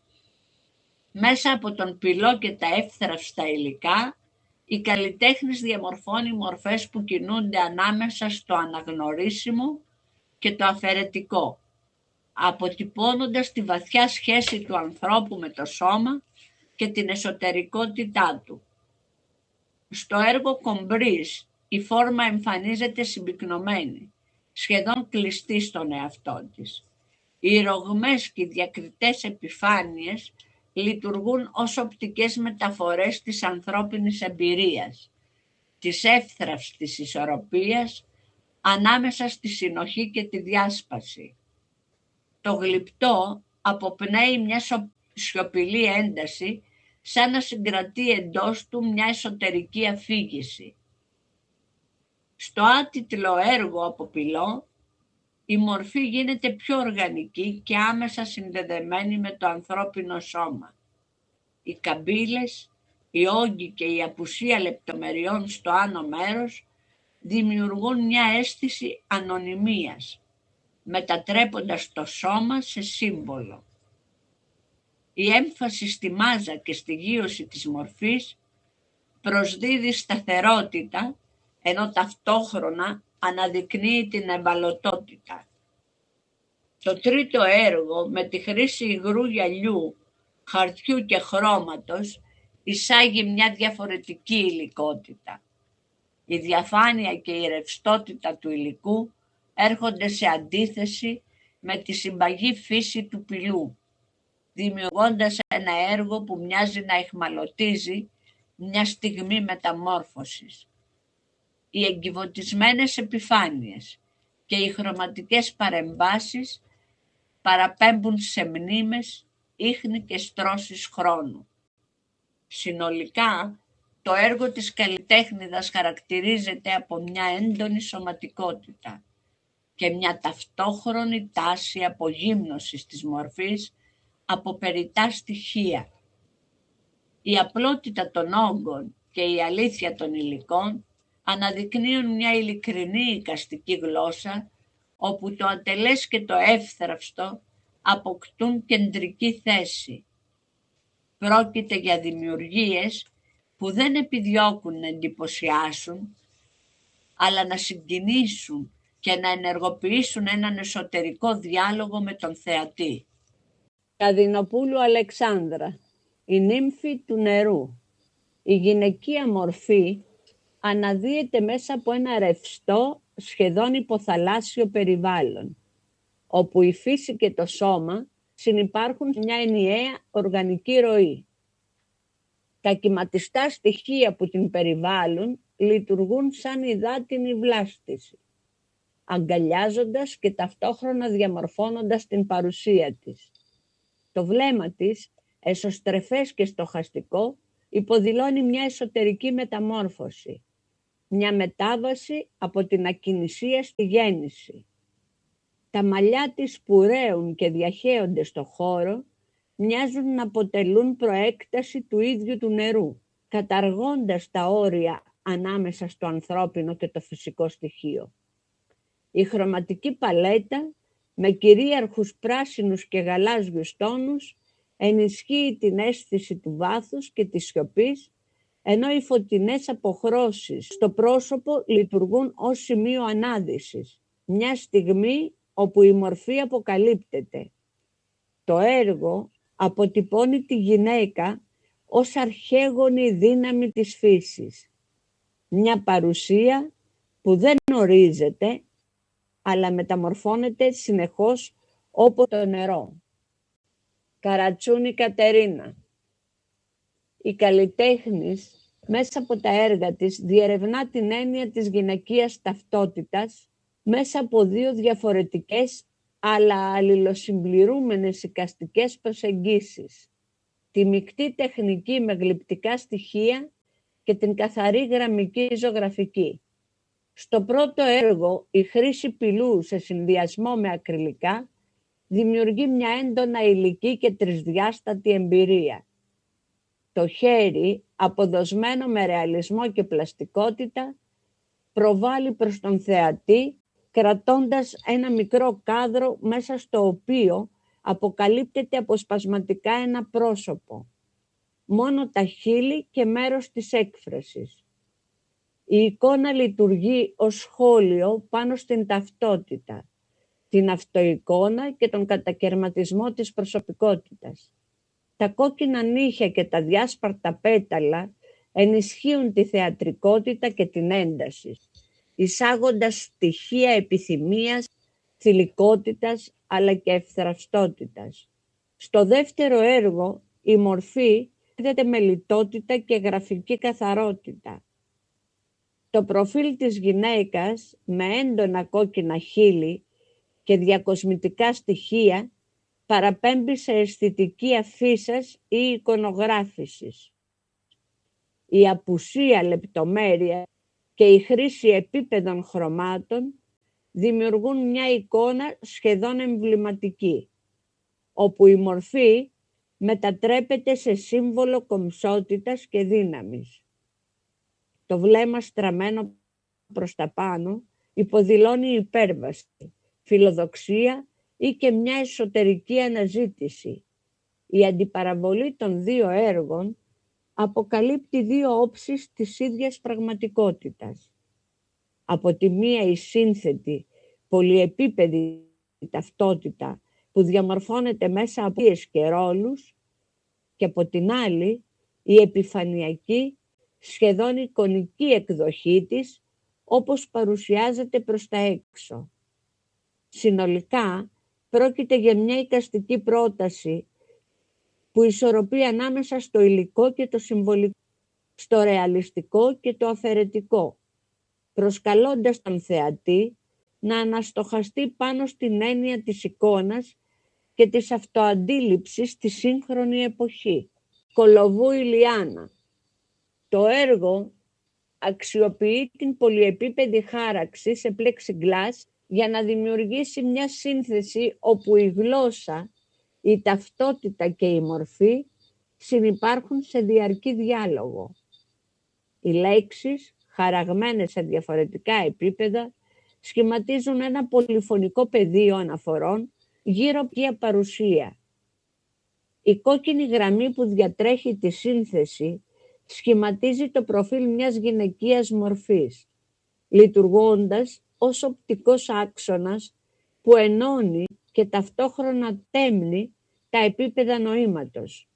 Μέσα από τον πυλό και τα εύθραυστα υλικά, η καλλιτέχνης διαμορφώνει μορφές που κινούνται ανάμεσα στο αναγνωρίσιμο και το αφαιρετικό, αποτυπώνοντας τη βαθιά σχέση του ανθρώπου με το σώμα και την εσωτερικότητά του. Στο έργο Κομπρίς η φόρμα εμφανίζεται συμπυκνωμένη, σχεδόν κλειστή στον εαυτό της. Οι ρογμές και οι διακριτές επιφάνειες λειτουργούν ως οπτικές μεταφορές της ανθρώπινης εμπειρίας, της εύθραυστης ισορροπίας ανάμεσα στη συνοχή και τη διάσπαση. Το γλυπτό αποπνέει μια σιωπηλή ένταση σαν να συγκρατεί εντός του μια εσωτερική αφήγηση. Στο άτιτλο έργο αποπυλώ, η μορφή γίνεται πιο οργανική και άμεσα συνδεδεμένη με το ανθρώπινο σώμα. Οι καμπύλες, οι όγκοι και η απουσία λεπτομεριών στο άνω μέρος δημιουργούν μια αίσθηση ανωνυμίας, μετατρέποντας το σώμα σε σύμβολο. Η έμφαση στη μάζα και στη γείωση της μορφής προσδίδει σταθερότητα, ενώ ταυτόχρονα αναδεικνύει την ευαλωτότητα. Το τρίτο έργο, με τη χρήση υγρού γυαλιού, χαρτιού και χρώματος, εισάγει μια διαφορετική υλικότητα. Η διαφάνεια και η ρευστότητα του υλικού έρχονται σε αντίθεση με τη συμπαγή φύση του πυλού, δημιουργώντας ένα έργο που μοιάζει να αιχμαλωτίζει μια στιγμή μεταμόρφωσης. Οι εγκυβωτισμένες επιφάνειες και οι χρωματικές παρεμβάσεις παραπέμπουν σε μνήμες, ίχνη και στρώσεις χρόνου. Συνολικά, το έργο της καλλιτέχνηδας χαρακτηρίζεται από μια έντονη σωματικότητα και μια ταυτόχρονη τάση απογύμνωσης της μορφής από περιττά στοιχεία. Η απλότητα των όγκων και η αλήθεια των υλικών αναδεικνύουν μια ειλικρινή εικαστική γλώσσα, όπου το ατελές και το εύθραυστο αποκτούν κεντρική θέση. Πρόκειται για δημιουργίες που δεν επιδιώκουν να εντυπωσιάσουν, αλλά να συγκινήσουν και να ενεργοποιήσουν έναν εσωτερικό διάλογο με τον θεατή. Καδινοπούλου Αλεξάνδρα, η νύμφη του νερού. Η γυναικεία μορφή αναδύεται μέσα από ένα ρευστό, σχεδόν υποθαλάσσιο περιβάλλον, όπου η φύση και το σώμα συνυπάρχουν μια ενιαία οργανική ροή. Τα κυματιστά στοιχεία που την περιβάλλουν λειτουργούν σαν υδάτινη βλάστηση, αγκαλιάζοντας και ταυτόχρονα διαμορφώνοντας την παρουσία της. Το βλέμμα της, εσωστρεφές και στοχαστικό, υποδηλώνει μια εσωτερική μεταμόρφωση, μια μετάβαση από την ακινησία στη γέννηση. Τα μαλλιά της που ρέουν και διαχέονται στο χώρο μοιάζουν να αποτελούν προέκταση του ίδιου του νερού, καταργώντας τα όρια ανάμεσα στο ανθρώπινο και το φυσικό στοιχείο. Η χρωματική παλέτα, με κυρίαρχους πράσινους και γαλάζιους τόνους, ενισχύει την αίσθηση του βάθους και της σιωπής, ενώ οι φωτεινές αποχρώσεις στο πρόσωπο λειτουργούν ως σημείο ανάδυσης, μια στιγμή όπου η μορφή αποκαλύπτεται. Το έργο αποτυπώνει τη γυναίκα ως αρχαίγονη δύναμη της φύσης, μια παρουσία που δεν ορίζεται, αλλά μεταμορφώνεται συνεχώς όπως το νερό. Καρατσούνη Κατερίνα. Η καλλιτέχνης μέσα από τα έργα της διερευνά την έννοια της γυναικείας ταυτότητας μέσα από δύο διαφορετικές αλλά αλληλοσυμπληρούμενες εικαστικές προσεγγίσεις. Τη μεικτή τεχνική με γλυπτικά στοιχεία και την καθαρή γραμμική ζωγραφική. Στο πρώτο έργο, η χρήση πυλού σε συνδυασμό με ακριλικά δημιουργεί μια έντονα υλική και τρισδιάστατη εμπειρία. Το χέρι, αποδοσμένο με ρεαλισμό και πλαστικότητα, προβάλλει προς τον θεατή, κρατώντας ένα μικρό κάδρο μέσα στο οποίο αποκαλύπτεται αποσπασματικά ένα πρόσωπο, μόνο τα χείλη και μέρος της έκφρασης. Η εικόνα λειτουργεί ως σχόλιο πάνω στην ταυτότητα, την αυτοεικόνα και τον κατακαιρματισμό της προσωπικότητας. Τα κόκκινα νύχια και τα διάσπαρτα πέταλα ενισχύουν τη θεατρικότητα και την ένταση, εισάγοντας στοιχεία επιθυμίας, θηλυκότητας αλλά και ευθραυστότητας. Στο δεύτερο έργο η μορφή δίδεται με λιτότητα και γραφική καθαρότητα. Το προφίλ της γυναίκας με έντονα κόκκινα χείλη και διακοσμητικά στοιχεία παραπέμπει σε αισθητική αφίσας ή εικονογράφησης. Η απουσία λεπτομέρεια και η χρήση επίπεδων χρωμάτων δημιουργούν μια εικόνα σχεδόν εμβληματική, όπου η μορφή μετατρέπεται σε σύμβολο κομψότητας και δύναμης. Το βλέμμα στραμμένο προς τα πάνω υποδηλώνει υπέρβαση, φιλοδοξία ή και μια εσωτερική αναζήτηση. Η αντιπαραβολή των δύο έργων αποκαλύπτει δύο όψεις της ίδιας πραγματικότητας. Από τη μία η σύνθετη, πολυεπίπεδη ταυτότητα που διαμορφώνεται μέσα από πίες και ρόλους, και από την άλλη η επιφανειακή, σχεδόν εικονική εκδοχή της, όπως παρουσιάζεται προς τα έξω. Συνολικά πρόκειται για μια εικαστική πρόταση που ισορροπεί ανάμεσα στο υλικό και το συμβολικό, στο ρεαλιστικό και το αφαιρετικό, προσκαλώντας τον θεατή να αναστοχαστεί πάνω στην έννοια της εικόνας και της αυτοαντίληψης στη σύγχρονη εποχή. Κολοβού Ηλιάνα. Το έργο αξιοποιεί την πολυεπίπεδη χάραξη σε plexiglass για να δημιουργήσει μια σύνθεση όπου η γλώσσα, η ταυτότητα και η μορφή συνυπάρχουν σε διαρκή διάλογο. Οι λέξεις, χαραγμένες σε διαφορετικά επίπεδα, σχηματίζουν ένα πολυφωνικό πεδίο αναφορών γύρω από την παρουσία. Η κόκκινη γραμμή που διατρέχει τη σύνθεση σχηματίζει το προφίλ μιας γυναικείας μορφής, λειτουργώντας ως οπτικός άξονας που ενώνει και ταυτόχρονα τέμνει τα επίπεδα νοήματος.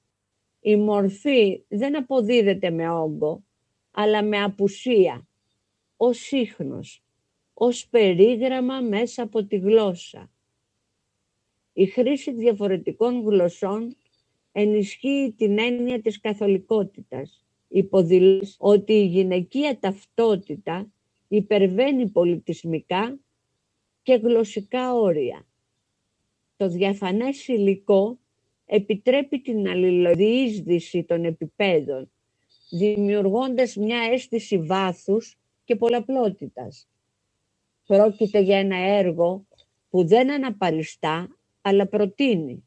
Η μορφή δεν αποδίδεται με όγκο, αλλά με απουσία, ως ίχνος, ως περίγραμμα μέσα από τη γλώσσα. Η χρήση διαφορετικών γλωσσών ενισχύει την έννοια της καθολικότητας. Υποδηλώνει ότι η γυναικεία ταυτότητα υπερβαίνει πολιτισμικά και γλωσσικά όρια. Το διαφανές υλικό επιτρέπει την αλληλοδιείσδυση των επιπέδων, δημιουργώντας μια αίσθηση βάθους και πολλαπλότητας. Πρόκειται για ένα έργο που δεν αναπαριστά, αλλά προτείνει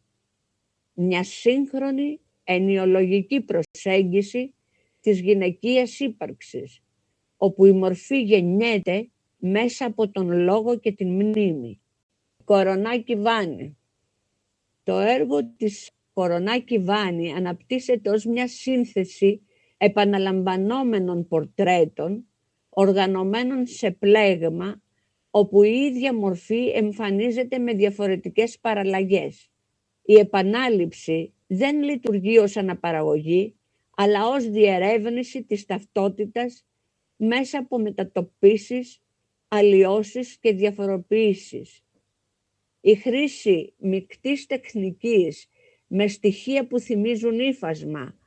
μια σύγχρονη ενιολογική προσέγγιση της γυναικείας ύπαρξης, όπου η μορφή γεννιέται μέσα από τον λόγο και την μνήμη. Κορονάκη Βάνη. Το έργο της Κορονάκη Βάνη αναπτύσσεται ως μια σύνθεση επαναλαμβανόμενων πορτρέτων, οργανωμένων σε πλέγμα, όπου η ίδια μορφή εμφανίζεται με διαφορετικές παραλλαγές. Η επανάληψη δεν λειτουργεί ως αναπαραγωγή, αλλά ως διερεύνηση της ταυτότητας μέσα από μετατοπίσεις, αλλοιώσεις και διαφοροποιήσεις. Η χρήση μεικτής τεχνικής με στοιχεία που θυμίζουν ύφασμα,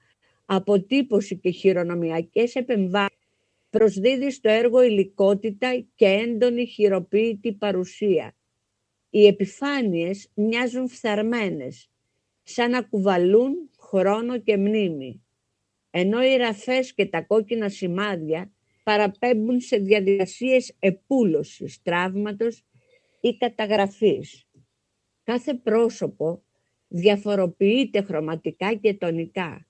αποτύπωση και χειρονομιακές επεμβάσεις προσδίδει στο έργο υλικότητα και έντονη χειροποίητη παρουσία. Οι επιφάνειες μοιάζουν φθαρμένες, σαν να κουβαλούν χρόνο και μνήμη, ενώ οι ραφές και τα κόκκινα σημάδια παραπέμπουν σε διαδικασίες επούλωσης, τραύματος ή καταγραφής. Κάθε πρόσωπο διαφοροποιείται χρωματικά και τονικά,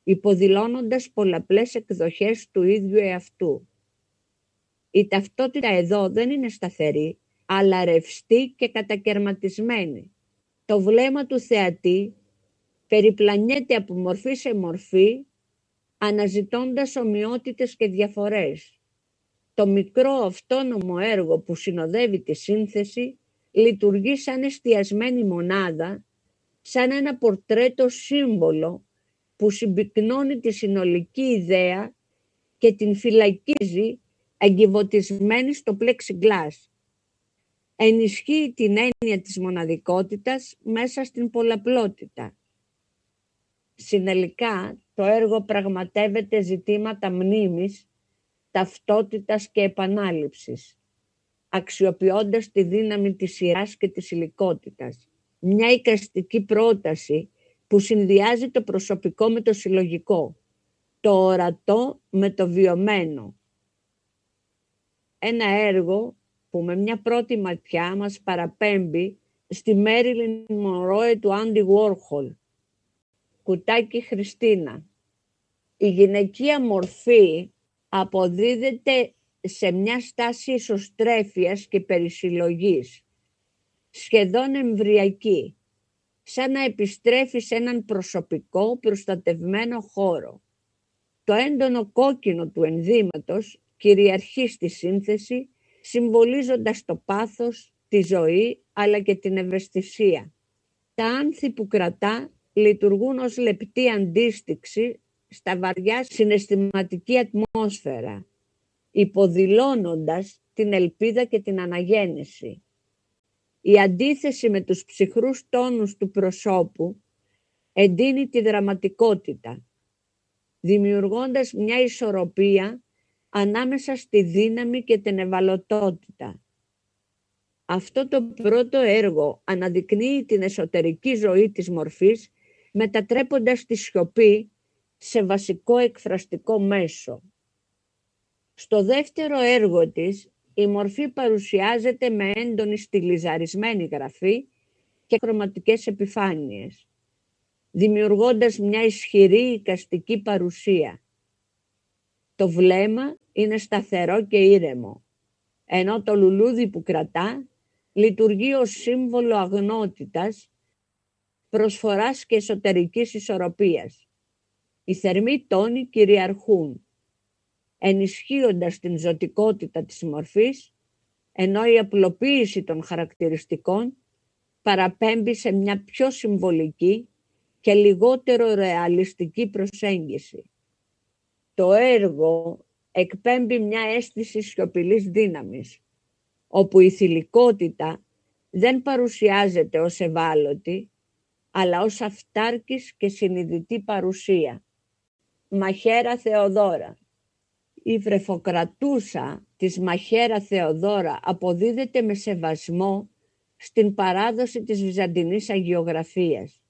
υποδηλώνοντας πολλαπλές εκδοχές του ίδιου εαυτού. Η ταυτότητα εδώ δεν είναι σταθερή, αλλά ρευστή και κατακερματισμένη. Το βλέμμα του θεατή περιπλανιέται από μορφή σε μορφή, αναζητώντας ομοιότητες και διαφορές. Το μικρό αυτόνομο έργο που συνοδεύει τη σύνθεση λειτουργεί σαν εστιασμένη μονάδα, σαν ένα πορτρέτο σύμβολο που συμπυκνώνει τη συνολική ιδέα και την φυλακίζει εγκυβωτισμένη στο plexiglass. Ενισχύει την έννοια της μοναδικότητας μέσα στην πολλαπλότητα. Συνολικά, το έργο πραγματεύεται ζητήματα μνήμης, ταυτότητας και επανάληψης, αξιοποιώντας τη δύναμη της σειράς και της υλικότητας. μια εικαστική πρόταση που συνδυάζει το προσωπικό με το συλλογικό, το ορατό με το βιωμένο. Ένα έργο που με μια πρώτη ματιά μας παραπέμπει στη Μέριλιν Μονρόε του Άντι Βόρχολ. Κουτάκι Χριστίνα. Η γυναικεία μορφή αποδίδεται σε μια στάση ισοστρέφειας και περισυλλογής, σχεδόν εμβριακή, σαν να επιστρέφει σε έναν προσωπικό προστατευμένο χώρο. Το έντονο κόκκινο του ενδύματος κυριαρχεί στη σύνθεση, συμβολίζοντας το πάθος, τη ζωή, αλλά και την ευαισθησία. Τα άνθη που κρατά λειτουργούν ως λεπτή αντίστοιξη στα βαριά συναισθηματική ατμόσφαιρα, υποδηλώνοντας την ελπίδα και την αναγέννηση. Η αντίθεση με τους ψυχρούς τόνους του προσώπου εντείνει τη δραματικότητα, δημιουργώντας μια ισορροπία ανάμεσα στη δύναμη και την ευαλωτότητα. Αυτό το πρώτο έργο αναδεικνύει την εσωτερική ζωή της μορφής, μετατρέποντας τη σιωπή σε βασικό εκφραστικό μέσο. Στο δεύτερο έργο της, η μορφή παρουσιάζεται με έντονη στιλιζαρισμένη γραφή και χρωματικές επιφάνειες, δημιουργώντας μια ισχυρή εικαστική παρουσία. Το βλέμμα είναι σταθερό και ήρεμο, ενώ το λουλούδι που κρατά λειτουργεί ως σύμβολο αγνότητας, προσφοράς και εσωτερικής ισορροπίας. Οι θερμοί τόνοι κυριαρχούν, ενισχύοντας την ζωτικότητα της μορφής, ενώ η απλοποίηση των χαρακτηριστικών παραπέμπει σε μια πιο συμβολική και λιγότερο ρεαλιστική προσέγγιση. Το έργο εκπέμπει μια αίσθηση σιωπηλής δύναμης, όπου η θηλυκότητα δεν παρουσιάζεται ως ευάλωτη, αλλά ως αυτάρκης και συνειδητή παρουσία. Μαχαίρα Θεοδώρα. Η βρεφοκρατούσα της Μαχαίρα Θεοδώρα αποδίδεται με σεβασμό στην παράδοση της βυζαντινής αγιογραφίας,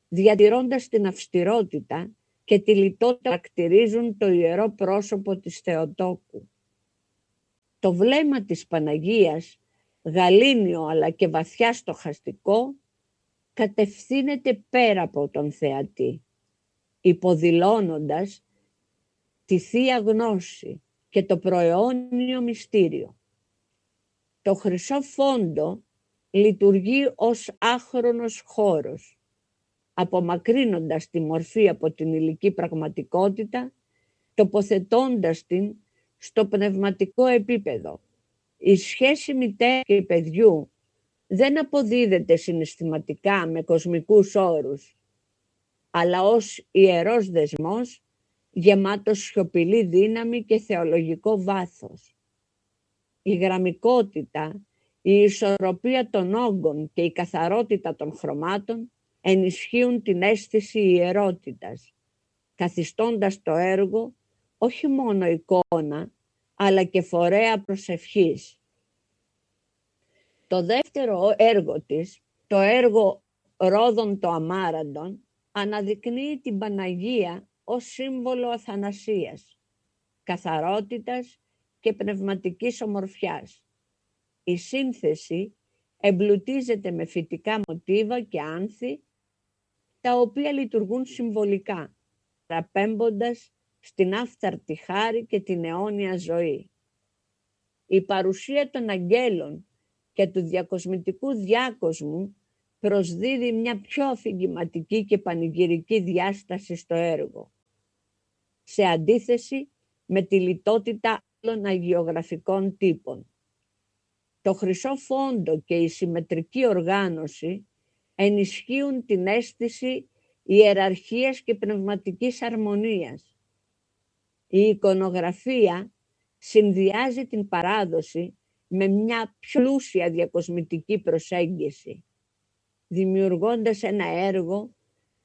διατηρώντας την αυστηρότητα και τη λιτότητα που χαρακτηρίζουν το ιερό πρόσωπο της Θεοτόκου. Το βλέμμα της Παναγίας, γαλήνιο αλλά και βαθιά στοχαστικό, κατευθύνεται πέρα από τον θεατή, υποδηλώνοντας τη Θεία Γνώση και το προαιώνιο μυστήριο. Το χρυσό φόντο λειτουργεί ως άχρονος χώρος, απομακρύνοντας τη μορφή από την υλική πραγματικότητα, τοποθετώντας την στο πνευματικό επίπεδο. Η σχέση μητέρα και παιδιού δεν αποδίδεται συναισθηματικά με κοσμικούς όρους, αλλά ως ιερός δεσμός, γεμάτος σιωπηλή δύναμη και θεολογικό βάθος. Η γραμμικότητα, η ισορροπία των όγκων και η καθαρότητα των χρωμάτων ενισχύουν την αίσθηση ιερότητας, καθιστώντας το έργο όχι μόνο εικόνα, αλλά και φορέα προσευχής. Το δεύτερο έργο της, το έργο «Ρόδον το αμάραντον», αναδεικνύει την Παναγία ως σύμβολο αθανασίας, καθαρότητας και πνευματικής ομορφιάς. Η σύνθεση εμπλουτίζεται με φυτικά μοτίβα και άνθη, τα οποία λειτουργούν συμβολικά, παραπέμποντας στην άφθαρτη χάρη και την αιώνια ζωή. Η παρουσία των αγγέλων και του διακοσμητικού διάκοσμου προσδίδει μια πιο αφηγηματική και πανηγυρική διάσταση στο έργο, σε αντίθεση με τη λιτότητα άλλων αγιογραφικών τύπων. Το χρυσό φόντο και η συμμετρική οργάνωση ενισχύουν την αίσθηση ιεραρχίας και πνευματικής αρμονίας. Η εικονογραφία συνδυάζει την παράδοση με μια πιο πλούσια διακοσμητική προσέγγιση, δημιουργώντας ένα έργο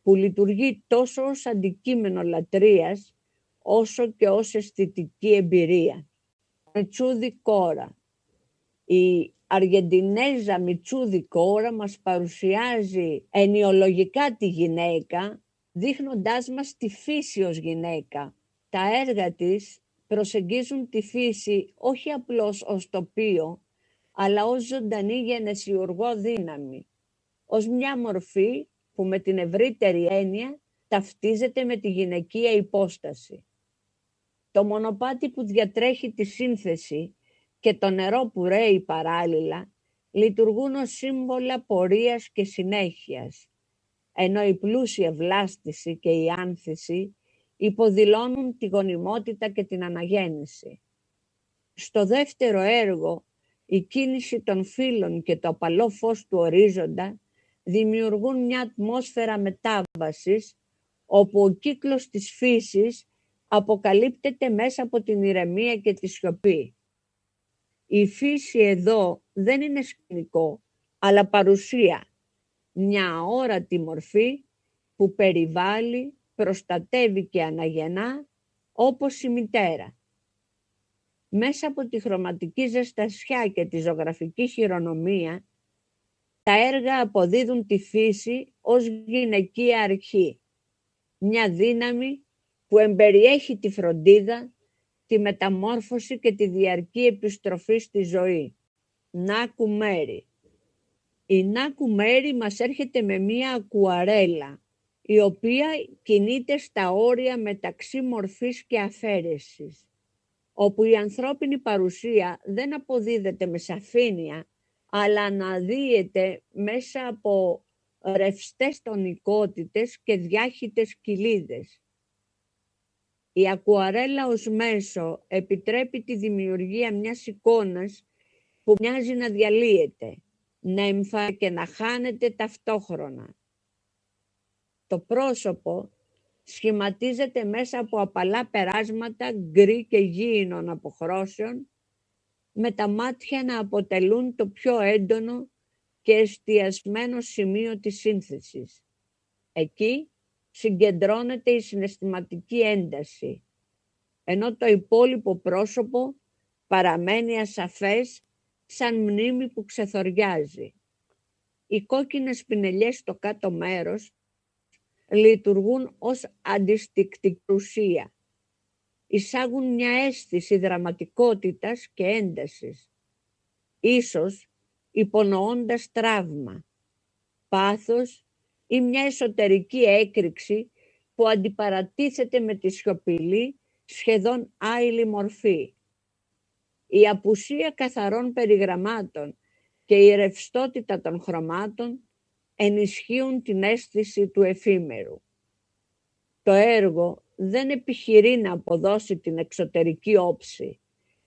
που λειτουργεί τόσο ως αντικείμενο λατρείας, όσο και ως αισθητική εμπειρία. Μετσούδη Κόρα. Η Αργεντινέζα Μιτσούδη Κόρα μας παρουσιάζει ενιολογικά τη γυναίκα, δείχνοντάς μας τη φύση ως γυναίκα. Τα έργα της προσεγγίζουν τη φύση όχι απλώς ως τοπίο, αλλά ως ζωντανή γενεσιουργό δύναμη, ως μια μορφή που με την ευρύτερη έννοια ταυτίζεται με τη γυναικεία υπόσταση. Το μονοπάτι που διατρέχει τη σύνθεση και το νερό που ρέει παράλληλα λειτουργούν ως σύμβολα πορείας και συνέχειας, ενώ η πλούσια βλάστηση και η άνθηση υποδηλώνουν τη γονιμότητα και την αναγέννηση. Στο δεύτερο έργο, η κίνηση των φύλων και το απαλό φως του ορίζοντα δημιουργούν μια ατμόσφαιρα μετάβασης, όπου ο κύκλος της φύσης αποκαλύπτεται μέσα από την ηρεμία και τη σιωπή. Η φύση εδώ δεν είναι σκηνικό, αλλά παρουσία, μια αόρατη μορφή που περιβάλλει, προστατεύει και αναγεννά όπως η μητέρα. Μέσα από τη χρωματική ζεστασιά και τη ζωγραφική χειρονομία, τα έργα αποδίδουν τη φύση ως γυναικεία αρχή, μια δύναμη που εμπεριέχει τη φροντίδα, τη μεταμόρφωση και τη διαρκή επιστροφή στη ζωή. Νάκου Μέρι. Η Νάκου Μέρι μας έρχεται με μία ακουαρέλα, η οποία κινείται στα όρια μεταξύ μορφής και αφαίρεσης, όπου η ανθρώπινη παρουσία δεν αποδίδεται με σαφήνεια, αλλά αναδύεται μέσα από ρευστές τονικότητες και διάχυτες κοιλίδες. Η ακουαρέλα ως μέσο επιτρέπει τη δημιουργία μιας εικόνας που μοιάζει να διαλύεται, να εμφανίζεται και να χάνεται ταυτόχρονα. Το πρόσωπο σχηματίζεται μέσα από απαλά περάσματα γκρι και γήινων αποχρώσεων, με τα μάτια να αποτελούν το πιο έντονο και εστιασμένο σημείο της σύνθεσης. Εκεί συγκεντρώνεται η συναισθηματική ένταση, ενώ το υπόλοιπο πρόσωπο παραμένει ασαφές σαν μνήμη που ξεθοριάζει. Οι κόκκινες πινελιές στο κάτω μέρος λειτουργούν ως αντιστικτική ουσία. Εισάγουν μια αίσθηση δραματικότητας και έντασης, ίσως υπονοώντας τραύμα, πάθος ή μια εσωτερική έκρηξη που αντιπαρατίθεται με τη σιωπηλή, σχεδόν άειλη μορφή. Η απουσία καθαρών περιγραμμάτων και η ρευστότητα των χρωμάτων ενισχύουν την αίσθηση του εφήμερου. Το έργο δεν επιχειρεί να αποδώσει την εξωτερική όψη,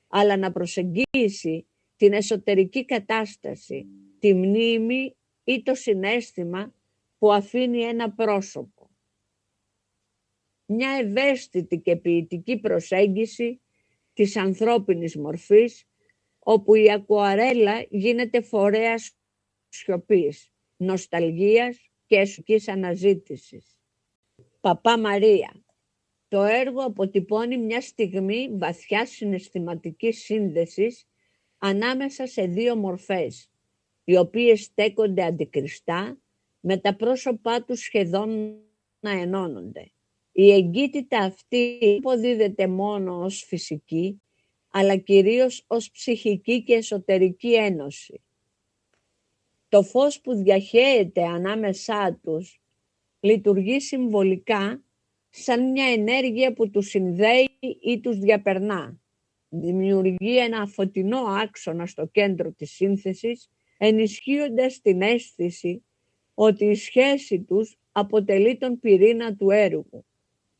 αλλά να προσεγγίσει την εσωτερική κατάσταση, τη μνήμη ή το συναίσθημα που αφήνει ένα πρόσωπο. Μια ευαίσθητη και ποιητική προσέγγιση της ανθρώπινης μορφής, όπου η ακουαρέλα γίνεται φορέας σιωπής, νοσταλγίας και εσωτερικής αναζήτησης. Παπά Μαρία. Το έργο αποτυπώνει μια στιγμή βαθιάς συναισθηματικής σύνδεσης ανάμεσα σε δύο μορφές, οι οποίες στέκονται αντικριστά, με τα πρόσωπά τους σχεδόν να ενώνονται. Η εγκύτητα αυτή υποδίδεται μόνο ως φυσική, αλλά κυρίως ως ψυχική και εσωτερική ένωση. Το φως που διαχέεται ανάμεσά τους λειτουργεί συμβολικά σαν μια ενέργεια που τους συνδέει ή τους διαπερνά. Δημιουργεί ένα φωτεινό άξονα στο κέντρο της σύνθεσης, ενισχύοντας την αίσθηση ότι η σχέση τους αποτελεί τον πυρήνα του έργου.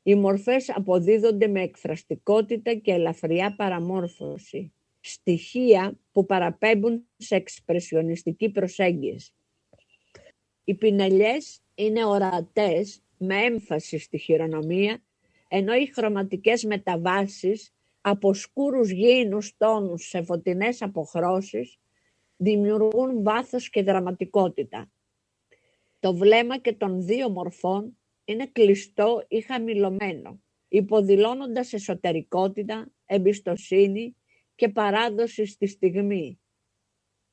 Οι μορφές αποδίδονται με εκφραστικότητα και ελαφριά παραμόρφωση, στοιχεία που παραπέμπουν σε εξπρεσιονιστική προσέγγιση. Οι πινελιές είναι ορατές με έμφαση στη χειρονομία, ενώ οι χρωματικές μεταβάσεις από σκούρους γήινους τόνους σε φωτεινές αποχρώσεις δημιουργούν βάθος και δραματικότητα. Το βλέμμα και των δύο μορφών είναι κλειστό ή χαμηλωμένο, υποδηλώνοντας εσωτερικότητα, εμπιστοσύνη και παράδοση στη στιγμή.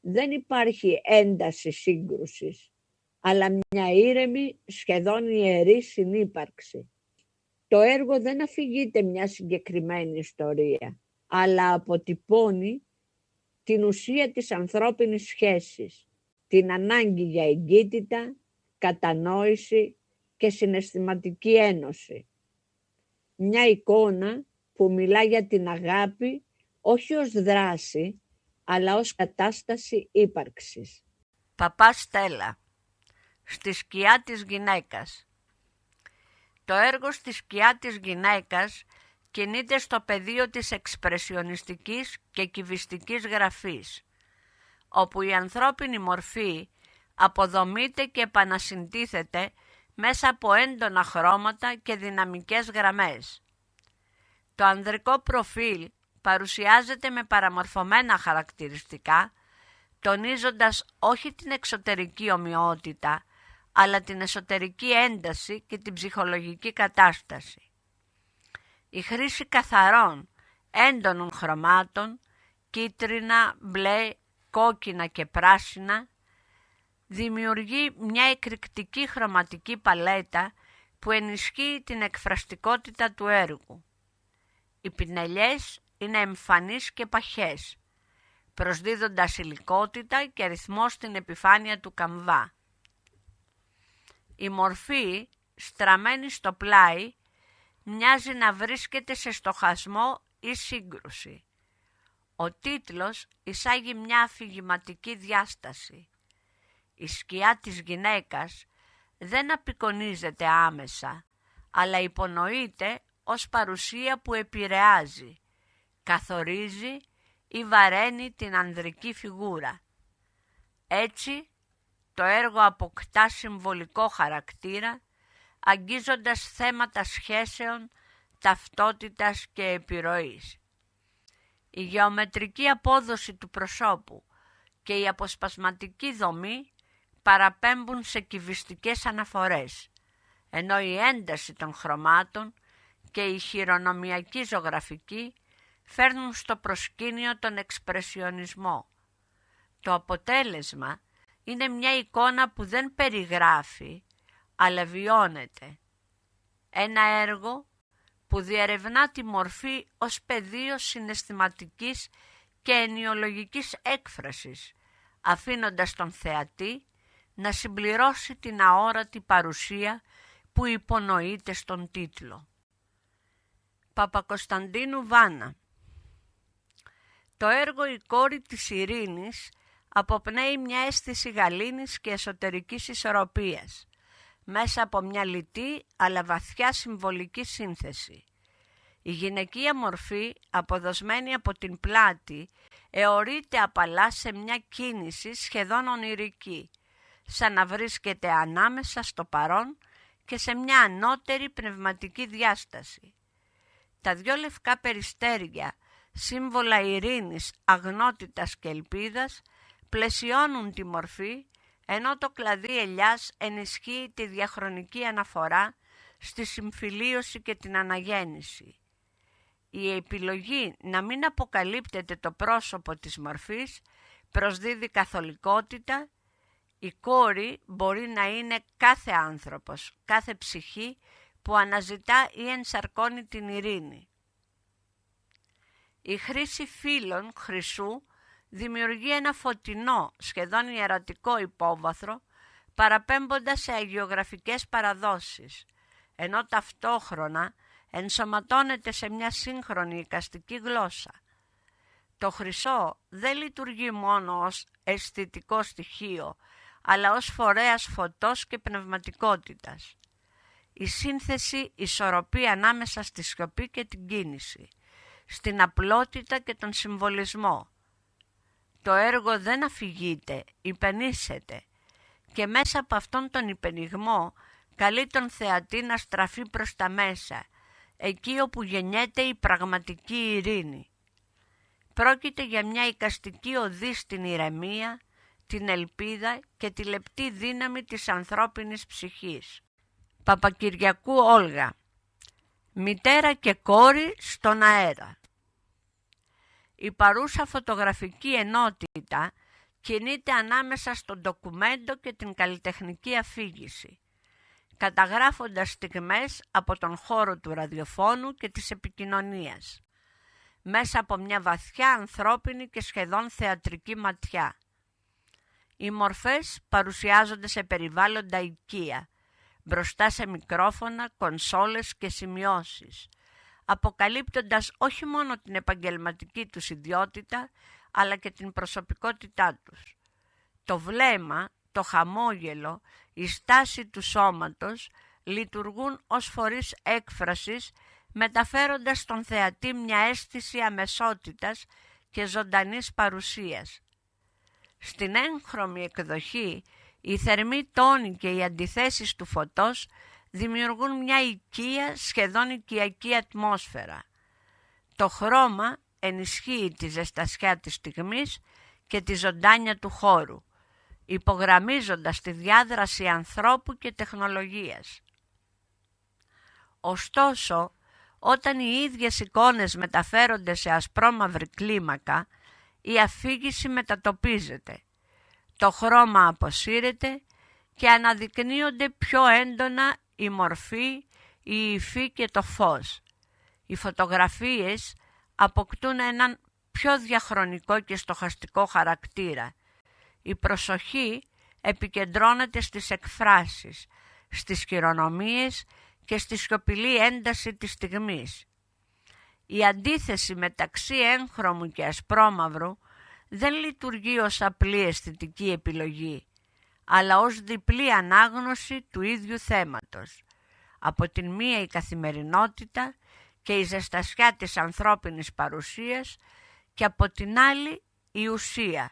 δεν υπάρχει ένταση σύγκρουσης, αλλά μια ήρεμη, σχεδόν ιερή συνύπαρξη. Το έργο δεν αφηγείται μια συγκεκριμένη ιστορία, αλλά αποτυπώνει την ουσία της ανθρώπινης σχέσης, την ανάγκη για εγκύτητα, κατανόηση και συναισθηματική ένωση. Μια εικόνα που μιλά για την αγάπη όχι ως δράση, αλλά ως κατάσταση ύπαρξης. Παπά Στέλλα, στη σκιά της γυναίκας. Το έργο «Στη σκιά της γυναίκας» κινείται στο πεδίο της εξπρεσιονιστικής και κυβιστικής γραφής, όπου η ανθρώπινη μορφή αποδομείται και επανασυντίθεται μέσα από έντονα χρώματα και δυναμικές γραμμές. Το ανδρικό προφίλ παρουσιάζεται με παραμορφωμένα χαρακτηριστικά, τονίζοντας όχι την εξωτερική ομοιότητα, αλλά την εσωτερική ένταση και την ψυχολογική κατάσταση. Η χρήση καθαρών, έντονων χρωμάτων, κίτρινα, μπλε, κόκκινα και πράσινα, δημιουργεί μια εκρηκτική χρωματική παλέτα που ενισχύει την εκφραστικότητα του έργου. Οι πινελιές είναι εμφανείς και παχές, προσδίδοντας υλικότητα και ρυθμό στην επιφάνεια του καμβά. Η μορφή, στραμμένη στο πλάι, μοιάζει να βρίσκεται σε στοχασμό ή σύγκρουση. Ο τίτλος εισάγει μια αφηγηματική διάσταση. Η σκιά της γυναίκας δεν απεικονίζεται άμεσα, αλλά υπονοείται ως παρουσία που επηρεάζει, καθορίζει ή βαραίνει την ανδρική φιγούρα. Έτσι, το έργο αποκτά συμβολικό χαρακτήρα, αγγίζοντας θέματα σχέσεων, ταυτότητας και επιρροής. Η γεωμετρική απόδοση του προσώπου και η αποσπασματική δομή παραπέμπουν σε κυβιστικές αναφορές, ενώ η ένταση των χρωμάτων και η χειρονομιακή ζωγραφική φέρνουν στο προσκήνιο τον εξπρεσιονισμό. Το αποτέλεσμα είναι μια εικόνα που δεν περιγράφει, αλλά βιώνεται. Ένα έργο που διερευνά τη μορφή ως πεδίο συναισθηματικής και ενοιολογικής έκφρασης, αφήνοντας τον θεατή να συμπληρώσει την αόρατη παρουσία που υπονοείται στον τίτλο. Παπακοσταντίνου Βάνα. Το έργο «Η κόρη της ειρήνης» αποπνέει μια αίσθηση γαλήνης και εσωτερικής ισορροπίας, μέσα από μια λιτή αλλά βαθιά συμβολική σύνθεση. Η γυναικεία μορφή, αποδοσμένη από την πλάτη, εωρείται απαλά σε μια κίνηση σχεδόν ονειρική, σαν να βρίσκεται ανάμεσα στο παρόν και σε μια ανώτερη πνευματική διάσταση. Τα δυο λευκά περιστέρια, σύμβολα ειρήνης, αγνότητας και ελπίδας, πλαισιώνουν τη μορφή, ενώ το κλαδί ελιάς ενισχύει τη διαχρονική αναφορά στη συμφιλίωση και την αναγέννηση. Η επιλογή να μην αποκαλύπτεται το πρόσωπο της μορφής προσδίδει καθολικότητα. Η κόρη μπορεί να είναι κάθε άνθρωπος, κάθε ψυχή που αναζητά ή ενσαρκώνει την ειρήνη. Η χρήση φύλων χρυσού δημιουργεί ένα φωτεινό, σχεδόν ιερατικό υπόβαθρο, παραπέμποντας σε αγιογραφικές παραδόσεις, ενώ ταυτόχρονα ενσωματώνεται σε μια σύγχρονη εικαστική γλώσσα. Το χρυσό δεν λειτουργεί μόνο ως αισθητικό στοιχείο, αλλά ως φορέας φωτός και πνευματικότητας. Η σύνθεση ισορροπεί ανάμεσα στη σιωπή και την κίνηση, στην απλότητα και τον συμβολισμό. Το έργο δεν αφηγείται, υπενήσεται και μέσα από αυτόν τον υπενιγμό καλεί τον θεατή να στραφεί προς τα μέσα, εκεί όπου γεννιέται η πραγματική ειρήνη. Πρόκειται για μια εικαστική οδή στην ηρεμία, την ελπίδα και τη λεπτή δύναμη της ανθρώπινης ψυχής. Παπακυριακού Όλγα. Μητέρα και κόρη στον αέρα. Η παρούσα φωτογραφική ενότητα κινείται ανάμεσα στο ντοκουμέντο και την καλλιτεχνική αφήγηση, καταγράφοντας στιγμές από τον χώρο του ραδιοφώνου και της επικοινωνίας, μέσα από μια βαθιά ανθρώπινη και σχεδόν θεατρική ματιά. Οι μορφές παρουσιάζονται σε περιβάλλοντα οικεία, μπροστά σε μικρόφωνα, κονσόλες και σημειώσεις, αποκαλύπτοντας όχι μόνο την επαγγελματική τους ιδιότητα, αλλά και την προσωπικότητά τους. Το βλέμμα, το χαμόγελο, η στάση του σώματος λειτουργούν ως φορείς έκφρασης, μεταφέροντας στον θεατή μια αίσθηση αμεσότητας και ζωντανής παρουσίας. Στην έγχρωμη εκδοχή, οι θερμοί τόνοι και οι αντιθέσεις του φωτός δημιουργούν μια οικία, σχεδόν οικιακή ατμόσφαιρα. Το χρώμα ενισχύει τη ζεστασιά της στιγμής και τη ζωντάνια του χώρου, υπογραμμίζοντας τη διάδραση ανθρώπου και τεχνολογίας. Ωστόσο, όταν οι ίδιες εικόνες μεταφέρονται σε ασπρόμαυρη κλίμακα, η αφήγηση μετατοπίζεται, το χρώμα αποσύρεται και αναδεικνύονται πιο έντονα η μορφή, η υφή και το φως. Οι φωτογραφίες αποκτούν έναν πιο διαχρονικό και στοχαστικό χαρακτήρα. Η προσοχή επικεντρώνεται στις εκφράσεις, στις χειρονομίες και στη σιωπηλή ένταση της στιγμής. Η αντίθεση μεταξύ έγχρωμου και ασπρόμαυρου δεν λειτουργεί ως απλή αισθητική επιλογή, αλλά ως διπλή ανάγνωση του ίδιου θέματος. Από την μία η καθημερινότητα και η ζεστασιά της ανθρώπινης παρουσίας και από την άλλη η ουσία,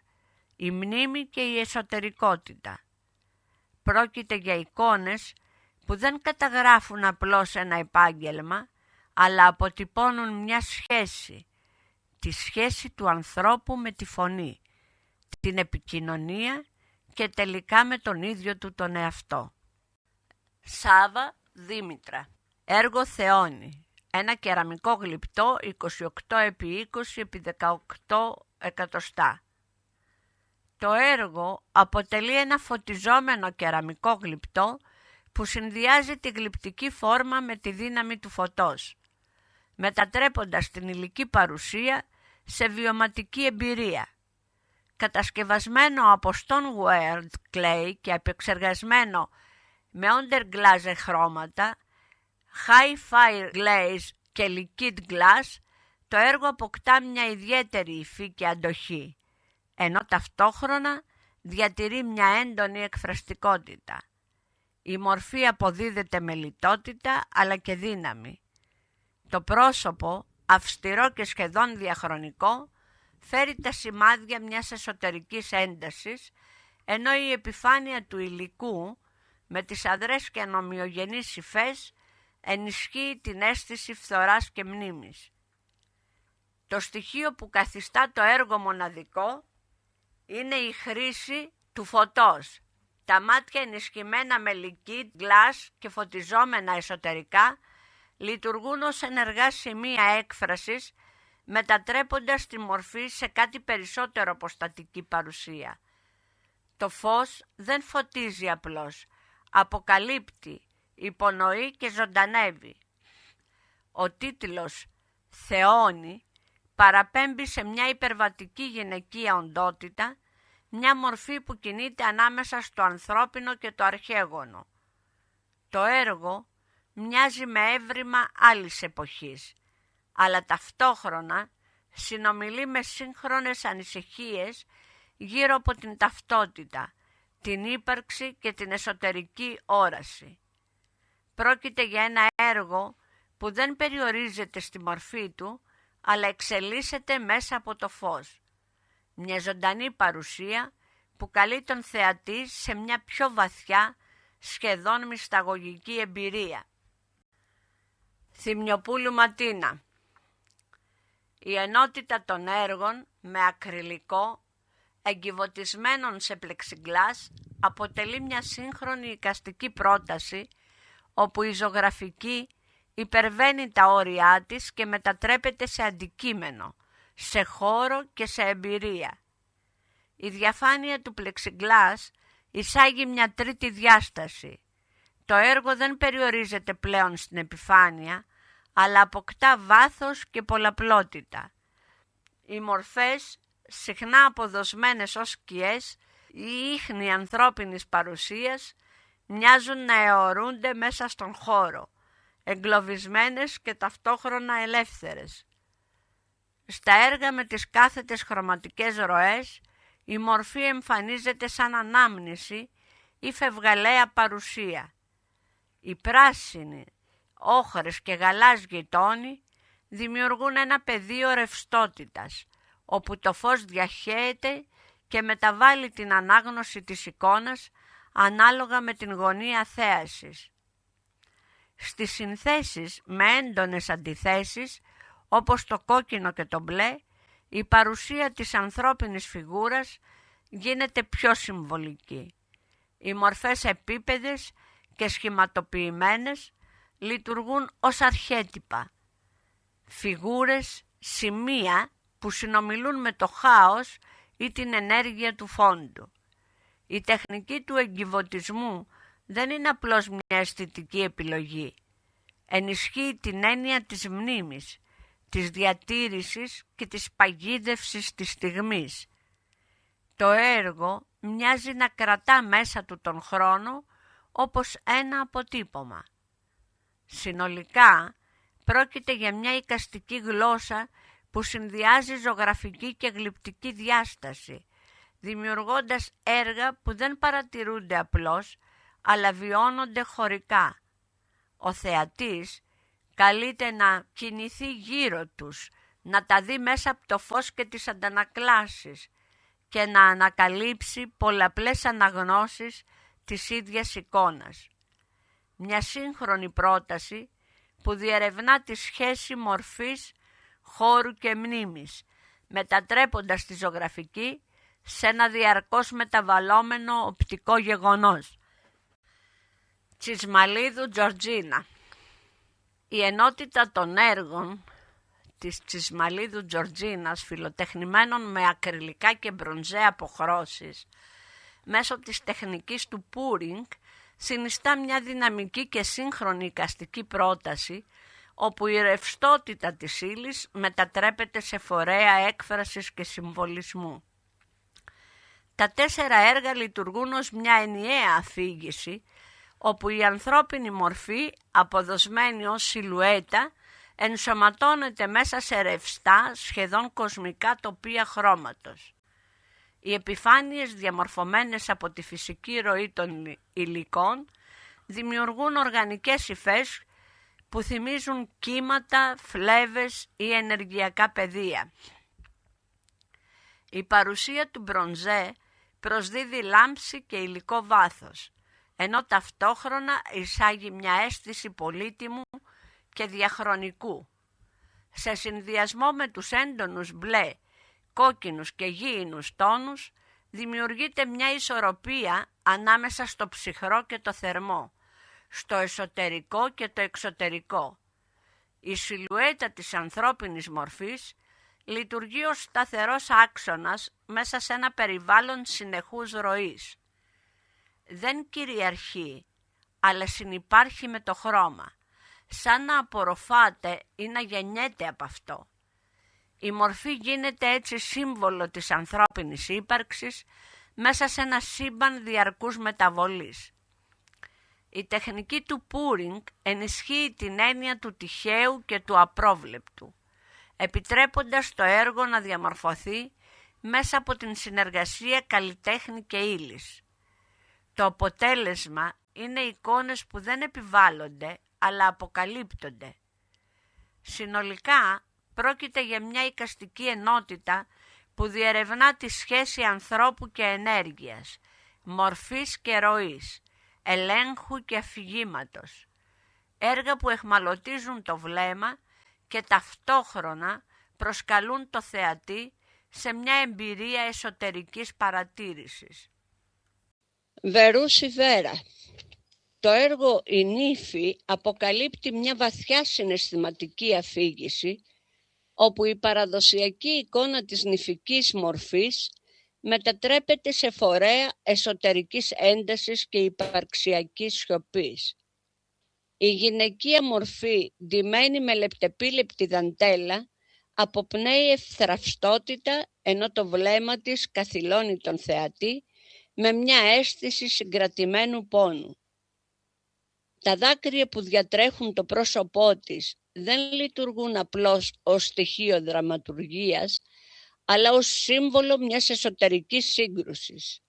η μνήμη και η εσωτερικότητα. Πρόκειται για εικόνες που δεν καταγράφουν απλώς ένα επάγγελμα, αλλά αποτυπώνουν μια σχέση, τη σχέση του ανθρώπου με τη φωνή, την επικοινωνία και τελικά με τον ίδιο του τον εαυτό. Σάβα Δήμητρα. Έργο Θεόνη. Ένα κεραμικό γλυπτό 28x20x18 εκατοστά. Το έργο αποτελεί ένα φωτιζόμενο κεραμικό γλυπτό που συνδυάζει τη γλυπτική φόρμα με τη δύναμη του φωτός, μετατρέποντας την υλική παρουσία σε βιωματική εμπειρία. Κατασκευασμένο από Stoneware Clay και επεξεργασμένο με underglaze χρώματα, high fire glaze και liquid glass, το έργο αποκτά μια ιδιαίτερη υφή και αντοχή, ενώ ταυτόχρονα διατηρεί μια έντονη εκφραστικότητα. Η μορφή αποδίδεται με λιτότητα αλλά και δύναμη. Το πρόσωπο, αυστηρό και σχεδόν διαχρονικό, φέρει τα σημάδια μιας εσωτερικής έντασης, ενώ η επιφάνεια του υλικού, με τις αδρές και ανομοιογενείς υφές, ενισχύει την αίσθηση φθοράς και μνήμης. Το στοιχείο που καθιστά το έργο μοναδικό είναι η χρήση του φωτός. Τα μάτια ενισχυμένα με liquid glass και φωτιζόμενα εσωτερικά λειτουργούν ως ενεργά σημεία έκφρασης, μετατρέποντας τη μορφή σε κάτι περισσότερο από στατική παρουσία. Το φως δεν φωτίζει απλώς, αποκαλύπτει, υπονοεί και ζωντανεύει. Ο τίτλος «Θεόνη» παραπέμπει σε μια υπερβατική γυναικεία οντότητα, μια μορφή που κινείται ανάμεσα στο ανθρώπινο και το αρχαίγωνο. Το έργο μοιάζει με έβριμα άλλης εποχής, αλλά ταυτόχρονα συνομιλεί με σύγχρονες ανησυχίες γύρω από την ταυτότητα, την ύπαρξη και την εσωτερική όραση. Πρόκειται για ένα έργο που δεν περιορίζεται στη μορφή του, αλλά εξελίσσεται μέσα από το φως. Μια ζωντανή παρουσία που καλεί τον θεατή σε μια πιο βαθιά, σχεδόν μυσταγωγική εμπειρία. Θημιοπούλου Ματίνα. Η ενότητα των έργων με ακριλικό, εγκιβωτισμένων σε πλεξιγκλάς, αποτελεί μια σύγχρονη εικαστική πρόταση, όπου η ζωγραφική υπερβαίνει τα όρια της και μετατρέπεται σε αντικείμενο, σε χώρο και σε εμπειρία. Η διαφάνεια του πλεξιγκλάς εισάγει μια τρίτη διάσταση. Το έργο δεν περιορίζεται πλέον στην επιφάνεια, αλλά αποκτά βάθος και πολλαπλότητα. Οι μορφές, συχνά αποδοσμένες ως σκιές ή ίχνη ανθρώπινης παρουσίας, μοιάζουν να αιωρούνται μέσα στον χώρο, εγκλωβισμένες και ταυτόχρονα ελεύθερες. Στα έργα με τις κάθετες χρωματικές ροές, η μορφή εμφανίζεται σαν ανάμνηση ή φευγαλαία παρουσία. Οι πράσινοι, όχρες και γαλάζιοι τόνοι δημιουργούν ένα πεδίο ρευστότητας, όπου το φως διαχέεται και μεταβάλλει την ανάγνωση της εικόνας ανάλογα με την γωνία θέασης. Στις συνθέσεις με έντονες αντιθέσεις, όπως το κόκκινο και το μπλε, η παρουσία της ανθρώπινης φιγούρας γίνεται πιο συμβολική. Οι μορφές επίπεδες και σχηματοποιημένες λειτουργούν ως αρχέτυπα. Φιγούρες, σημεία που συνομιλούν με το χάος ή την ενέργεια του φόντου. Η τεχνική του εγκιβωτισμού δεν είναι απλώς μια αισθητική επιλογή. Ενισχύει την έννοια της μνήμης, της διατήρησης και της παγίδευσης της στιγμής. Το έργο μοιάζει να κρατά μέσα του τον χρόνο όπως ένα αποτύπωμα. Συνολικά πρόκειται για μια εικαστική γλώσσα που συνδυάζει ζωγραφική και γλυπτική διάσταση, δημιουργώντας έργα που δεν παρατηρούνται απλώς, αλλά βιώνονται χωρικά. Ο θεατής καλείται να κινηθεί γύρω τους, να τα δει μέσα από το φως και τις αντανακλάσεις και να ανακαλύψει πολλαπλές αναγνώσεις της ίδιας εικόνας. Μια σύγχρονη πρόταση που διερευνά τη σχέση μορφής, χώρου και μνήμης, μετατρέποντας τη ζωγραφική σε ένα διαρκώς μεταβαλλόμενο οπτικό γεγονός. Τσισμαλίδου Τζορτζίνα. Η ενότητα των έργων της Τσισμαλίδου Τζορτζίνας, φιλοτεχνημένων με ακριλικά και μπρονζέ αποχρώσεις, μέσω της τεχνικής του Πούρινγκ, συνιστά μια δυναμική και σύγχρονη εικαστική πρόταση, όπου η ρευστότητα της ύλης μετατρέπεται σε φορέα έκφρασης και συμβολισμού. Τα 4 έργα λειτουργούν ως μια ενιαία αφήγηση, όπου η ανθρώπινη μορφή, αποδοσμένη ως σιλουέτα, ενσωματώνεται μέσα σε ρευστά, σχεδόν κοσμικά τοπία χρώματος. Οι επιφάνειες διαμορφωμένες από τη φυσική ροή των υλικών δημιουργούν οργανικές υφές που θυμίζουν κύματα, φλέβες ή ενεργειακά πεδία. Η παρουσία του μπρονζέ προσδίδει λάμψη και υλικό βάθος, ενώ ταυτόχρονα εισάγει μια αίσθηση πολύτιμου και διαχρονικού. Σε συνδυασμό με τους έντονους μπλε, κόκκινους και γήινους τόνους, δημιουργείται μια ισορροπία ανάμεσα στο ψυχρό και το θερμό, στο εσωτερικό και το εξωτερικό. Η σιλουέτα της ανθρώπινης μορφής λειτουργεί ως σταθερός άξονας μέσα σε ένα περιβάλλον συνεχούς ροής. Δεν κυριαρχεί, αλλά συνυπάρχει με το χρώμα, σαν να απορροφάται ή να γεννιέται από αυτό. Η μορφή γίνεται έτσι σύμβολο της ανθρώπινης ύπαρξης μέσα σε ένα σύμπαν διαρκούς μεταβολής. Η τεχνική του Πούρινγκ ενισχύει την έννοια του τυχαίου και του απρόβλεπτου, επιτρέποντας το έργο να διαμορφωθεί μέσα από την συνεργασία καλλιτέχνη και ύλης. Το αποτέλεσμα είναι εικόνες που δεν επιβάλλονται, αλλά αποκαλύπτονται. Συνολικά πρόκειται για μια εικαστική ενότητα που διερευνά τη σχέση ανθρώπου και ενέργειας, μορφής και ροής, ελέγχου και αφηγήματος. Έργα που αιχμαλωτίζουν το βλέμμα και ταυτόχρονα προσκαλούν το θεατή σε μια εμπειρία εσωτερικής παρατήρησης. Βερούσι Βέρα. Το έργο «Η νύφη» αποκαλύπτει μια βαθιά συναισθηματική αφήγηση, όπου η παραδοσιακή εικόνα της νυφικής μορφής μετατρέπεται σε φορέα εσωτερικής έντασης και υπαρξιακής σιωπής. Η γυναικεία μορφή, ντυμένη με λεπτεπίλεπτη δαντέλα, αποπνέει ευθραυστότητα, ενώ το βλέμμα της καθυλώνει τον θεατή με μια αίσθηση συγκρατημένου πόνου. Τα δάκρυα που διατρέχουν το πρόσωπό της δεν λειτουργούν απλώς ως στοιχείο δραματουργίας, αλλά ως σύμβολο μιας εσωτερικής σύγκρουσης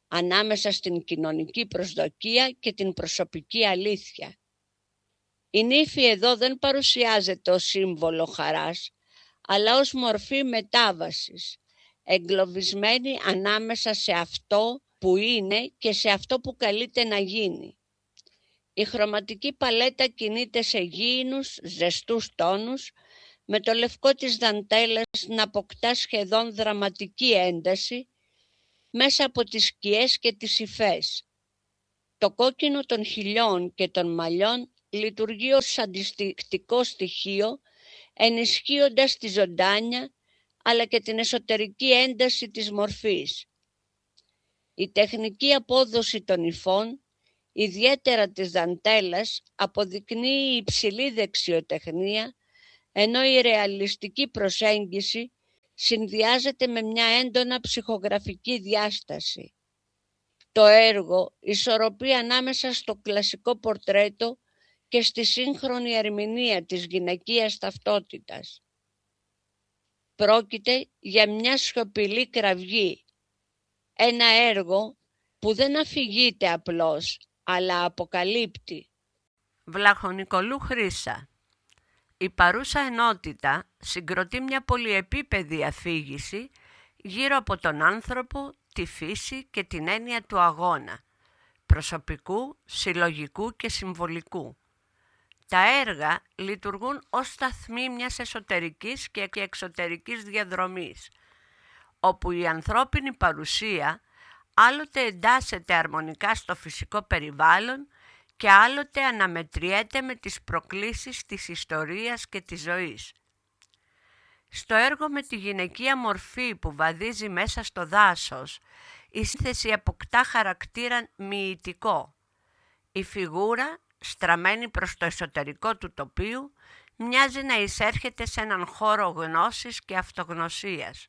ανάμεσα στην κοινωνική προσδοκία και την προσωπική αλήθεια. Η νύφη εδώ δεν παρουσιάζεται ως σύμβολο χαράς, αλλά ως μορφή μετάβασης, εγκλωβισμένη ανάμεσα σε αυτό που είναι και σε αυτό που καλείται να γίνει. Η χρωματική παλέτα κινείται σε γήινους, ζεστούς τόνους, με το λευκό της δαντέλας να αποκτά σχεδόν δραματική ένταση μέσα από τις σκιές και τις υφές. Το κόκκινο των χιλιών και των μαλλιών λειτουργεί ως αντιστοιχτικό στοιχείο, ενισχύοντας τη ζωντάνια αλλά και την εσωτερική ένταση της μορφής. Η τεχνική απόδοση των υφών, ιδιαίτερα της δαντέλας, αποδεικνύει υψηλή δεξιοτεχνία, ενώ η ρεαλιστική προσέγγιση συνδυάζεται με μια έντονα ψυχογραφική διάσταση. Το έργο ισορροπεί ανάμεσα στο κλασικό πορτρέτο και στη σύγχρονη ερμηνεία της γυναικείας ταυτότητας. Πρόκειται για μια σιωπηλή κραυγή, ένα έργο που δεν αφηγείται απλώς, αλλά αποκαλύπτει. Βλαχονικολού Χρύσα. Η παρούσα ενότητα συγκροτεί μια πολυεπίπεδη αφήγηση γύρω από τον άνθρωπο, τη φύση και την έννοια του αγώνα, προσωπικού, συλλογικού και συμβολικού. Τα έργα λειτουργούν ως σταθμοί μιας εσωτερικής και εξωτερικής διαδρομής, όπου η ανθρώπινη παρουσία άλλοτε εντάσσεται αρμονικά στο φυσικό περιβάλλον και άλλοτε αναμετριέται με τις προκλήσεις της ιστορίας και της ζωής. Στο έργο με τη γυναικεία μορφή που βαδίζει μέσα στο δάσος, η σύνθεση αποκτά χαρακτήρα μυητικό. Η φιγούρα, στραμμένη προς το εσωτερικό του τοπίου, μοιάζει να εισέρχεται σε έναν χώρο γνώσης και αυτογνωσίας.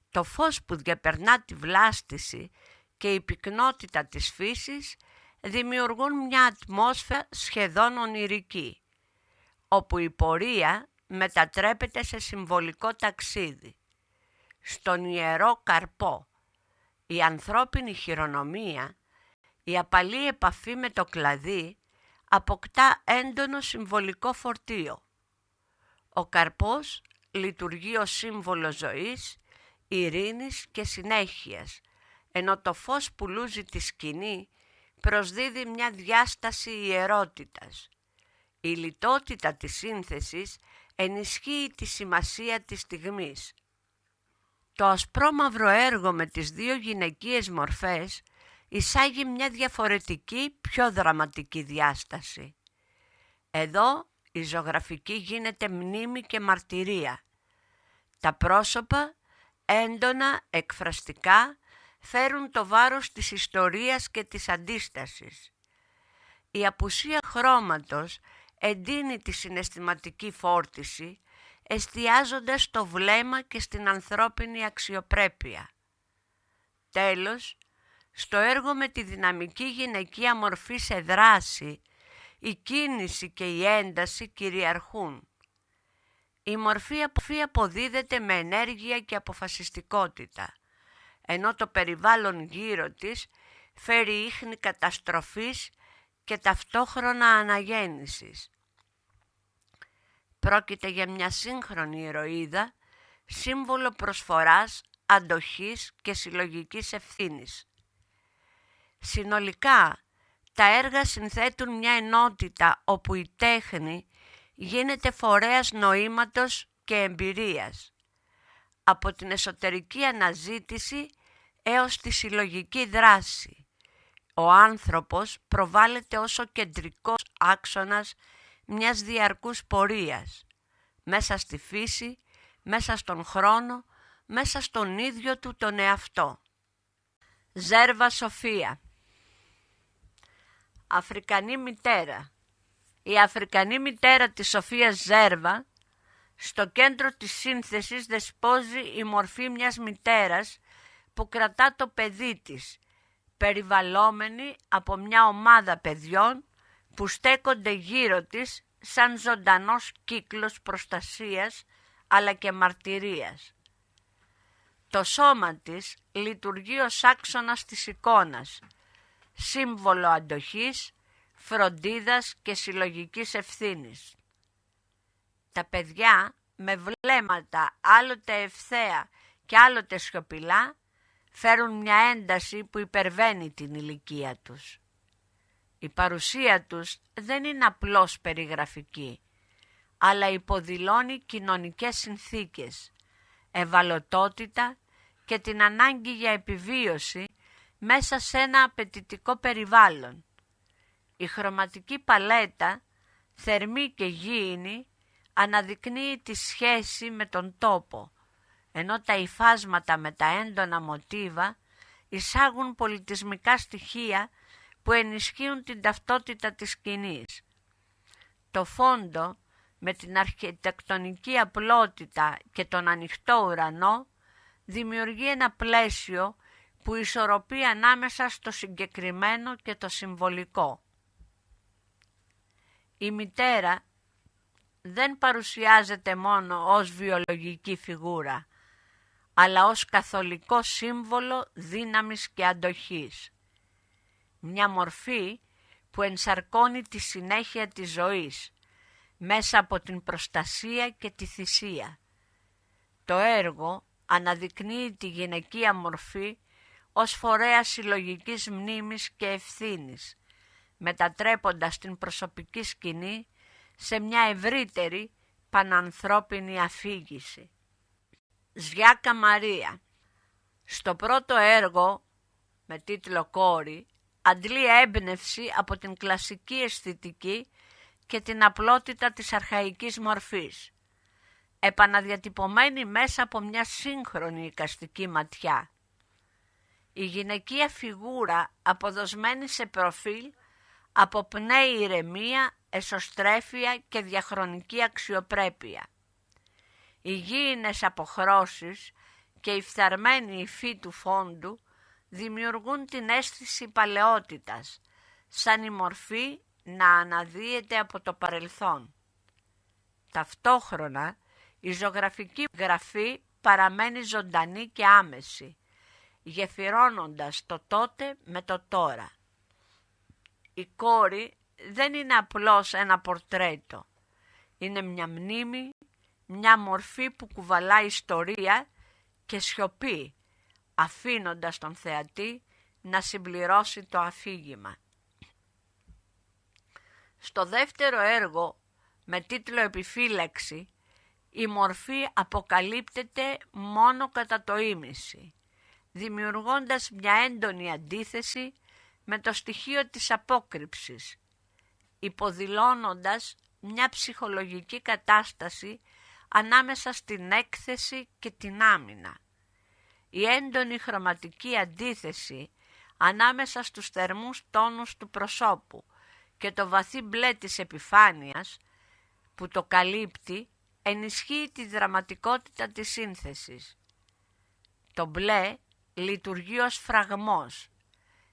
Το φως που διαπερνά τη βλάστηση και η πυκνότητα της φύσης δημιουργούν μια ατμόσφαιρα σχεδόν ονειρική, όπου η πορεία μετατρέπεται σε συμβολικό ταξίδι. Στον ιερό καρπό, η ανθρώπινη χειρονομία, η απαλή επαφή με το κλαδί αποκτά έντονο συμβολικό φορτίο. Ο καρπός λειτουργεί ως σύμβολο ζωής, ειρήνης και συνέχειας, ενώ το φως που λούζει τη σκηνή προσδίδει μια διάσταση ιερότητας. Η λιτότητα της σύνθεσης ενισχύει τη σημασία της στιγμής. Το ασπρόμαυρο έργο με τις δύο γυναικείες μορφές εισάγει μια διαφορετική, πιο δραματική διάσταση. Εδώ η ζωγραφική γίνεται μνήμη και μαρτυρία. Τα πρόσωπα, έντονα, εκφραστικά, φέρουν το βάρος της ιστορίας και της αντίστασης. Η απουσία χρώματος εντείνει τη συναισθηματική φόρτιση, εστιάζοντας στο βλέμμα και στην ανθρώπινη αξιοπρέπεια. Τέλος, στο έργο με τη δυναμική γυναικεία μορφή σε δράση, η κίνηση και η ένταση κυριαρχούν. Η μορφή αποδίδεται με ενέργεια και αποφασιστικότητα, ενώ το περιβάλλον γύρω της φέρει ίχνη καταστροφής και ταυτόχρονα αναγέννησης. Πρόκειται για μια σύγχρονη ηρωίδα, σύμβολο προσφοράς, αντοχής και συλλογικής ευθύνης. Συνολικά, τα έργα συνθέτουν μια ενότητα όπου η τέχνη γίνεται φορέας νοήματος και εμπειρίας. Από την εσωτερική αναζήτηση έως τη συλλογική δράση, ο άνθρωπος προβάλλεται ως ο κεντρικός άξονας μιας διαρκούς πορείας, μέσα στη φύση, μέσα στον χρόνο, μέσα στον ίδιο του τον εαυτό. Ζέρβα Σοφία. Αφρικανή μητέρα. Η αφρικανή μητέρα της Σοφίας Ζέρβα, στο κέντρο της σύνθεσης δεσπόζει η μορφή μιας μητέρας που κρατά το παιδί της, περιβαλλόμενη από μια ομάδα παιδιών που στέκονται γύρω της σαν ζωντανός κύκλος προστασίας αλλά και μαρτυρίας. Το σώμα της λειτουργεί ως άξονας της εικόνας, σύμβολο αντοχής, φροντίδας και συλλογικής ευθύνης. Τα παιδιά με βλέμματα άλλοτε ευθέα και άλλοτε σιωπηλά φέρουν μια ένταση που υπερβαίνει την ηλικία τους. Η παρουσία τους δεν είναι απλώς περιγραφική, αλλά υποδηλώνει κοινωνικές συνθήκες, ευαλωτότητα και την ανάγκη για επιβίωση μέσα σε ένα απαιτητικό περιβάλλον. Η χρωματική παλέτα, θερμή και γήινη, αναδεικνύει τη σχέση με τον τόπο, ενώ τα υφάσματα με τα έντονα μοτίβα εισάγουν πολιτισμικά στοιχεία που ενισχύουν την ταυτότητα της σκηνής. Το φόντο με την αρχιτεκτονική απλότητα και τον ανοιχτό ουρανό δημιουργεί ένα πλαίσιο που ισορροπεί ανάμεσα στο συγκεκριμένο και το συμβολικό. Η μητέρα δεν παρουσιάζεται μόνο ως βιολογική φιγούρα, αλλά ως καθολικό σύμβολο δύναμης και αντοχής. Μια μορφή που ενσαρκώνει τη συνέχεια της ζωής, μέσα από την προστασία και τη θυσία. Το έργο αναδεικνύει τη γυναικεία μορφή ως φορέα συλλογικής μνήμης και ευθύνης, μετατρέποντας την προσωπική σκηνή σε μια ευρύτερη πανανθρώπινη αφήγηση. Ζιάκα Μαρία. Στο πρώτο έργο, με τίτλο «Κόρη», αντλεί έμπνευση από την κλασική αισθητική και την απλότητα της αρχαϊκής μορφής, επαναδιατυπωμένη μέσα από μια σύγχρονη εικαστική ματιά. Η γυναικεία φιγούρα, αποδοσμένη σε προφίλ, αποπνέει ηρεμία, εσωστρέφεια και διαχρονική αξιοπρέπεια. Οι γήινες αποχρώσεις και η φθαρμένη υφή του φόντου δημιουργούν την αίσθηση παλαιότητας, σαν η μορφή να αναδύεται από το παρελθόν. Ταυτόχρονα, η ζωγραφική γραφή παραμένει ζωντανή και άμεση, γεφυρώνοντας το τότε με το τώρα. Η κόρη δεν είναι απλώς ένα πορτρέτο, είναι μια μνήμη, μια μορφή που κουβαλά ιστορία και σιωπή, αφήνοντας τον θεατή να συμπληρώσει το αφήγημα. Στο δεύτερο έργο, με τίτλο «Επιφύλαξη», η μορφή αποκαλύπτεται μόνο κατά το ήμιση, δημιουργώντας μια έντονη αντίθεση με το στοιχείο της απόκρυψης, υποδηλώνοντας μια ψυχολογική κατάσταση ανάμεσα στην έκθεση και την άμυνα. Η έντονη χρωματική αντίθεση ανάμεσα στους θερμούς τόνους του προσώπου και το βαθύ μπλε της επιφάνειας που το καλύπτει ενισχύει τη δραματικότητα της σύνθεσης. Το μπλε λειτουργεί ως φραγμός,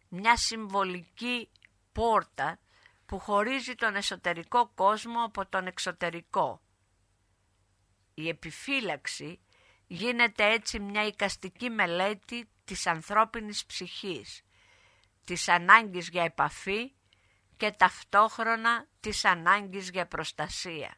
μια συμβολική πόρτα που χωρίζει τον εσωτερικό κόσμο από τον εξωτερικό. Η επιφύλαξη γίνεται έτσι μια εικαστική μελέτη της ανθρώπινης ψυχής, της ανάγκης για επαφή και ταυτόχρονα της ανάγκης για προστασία.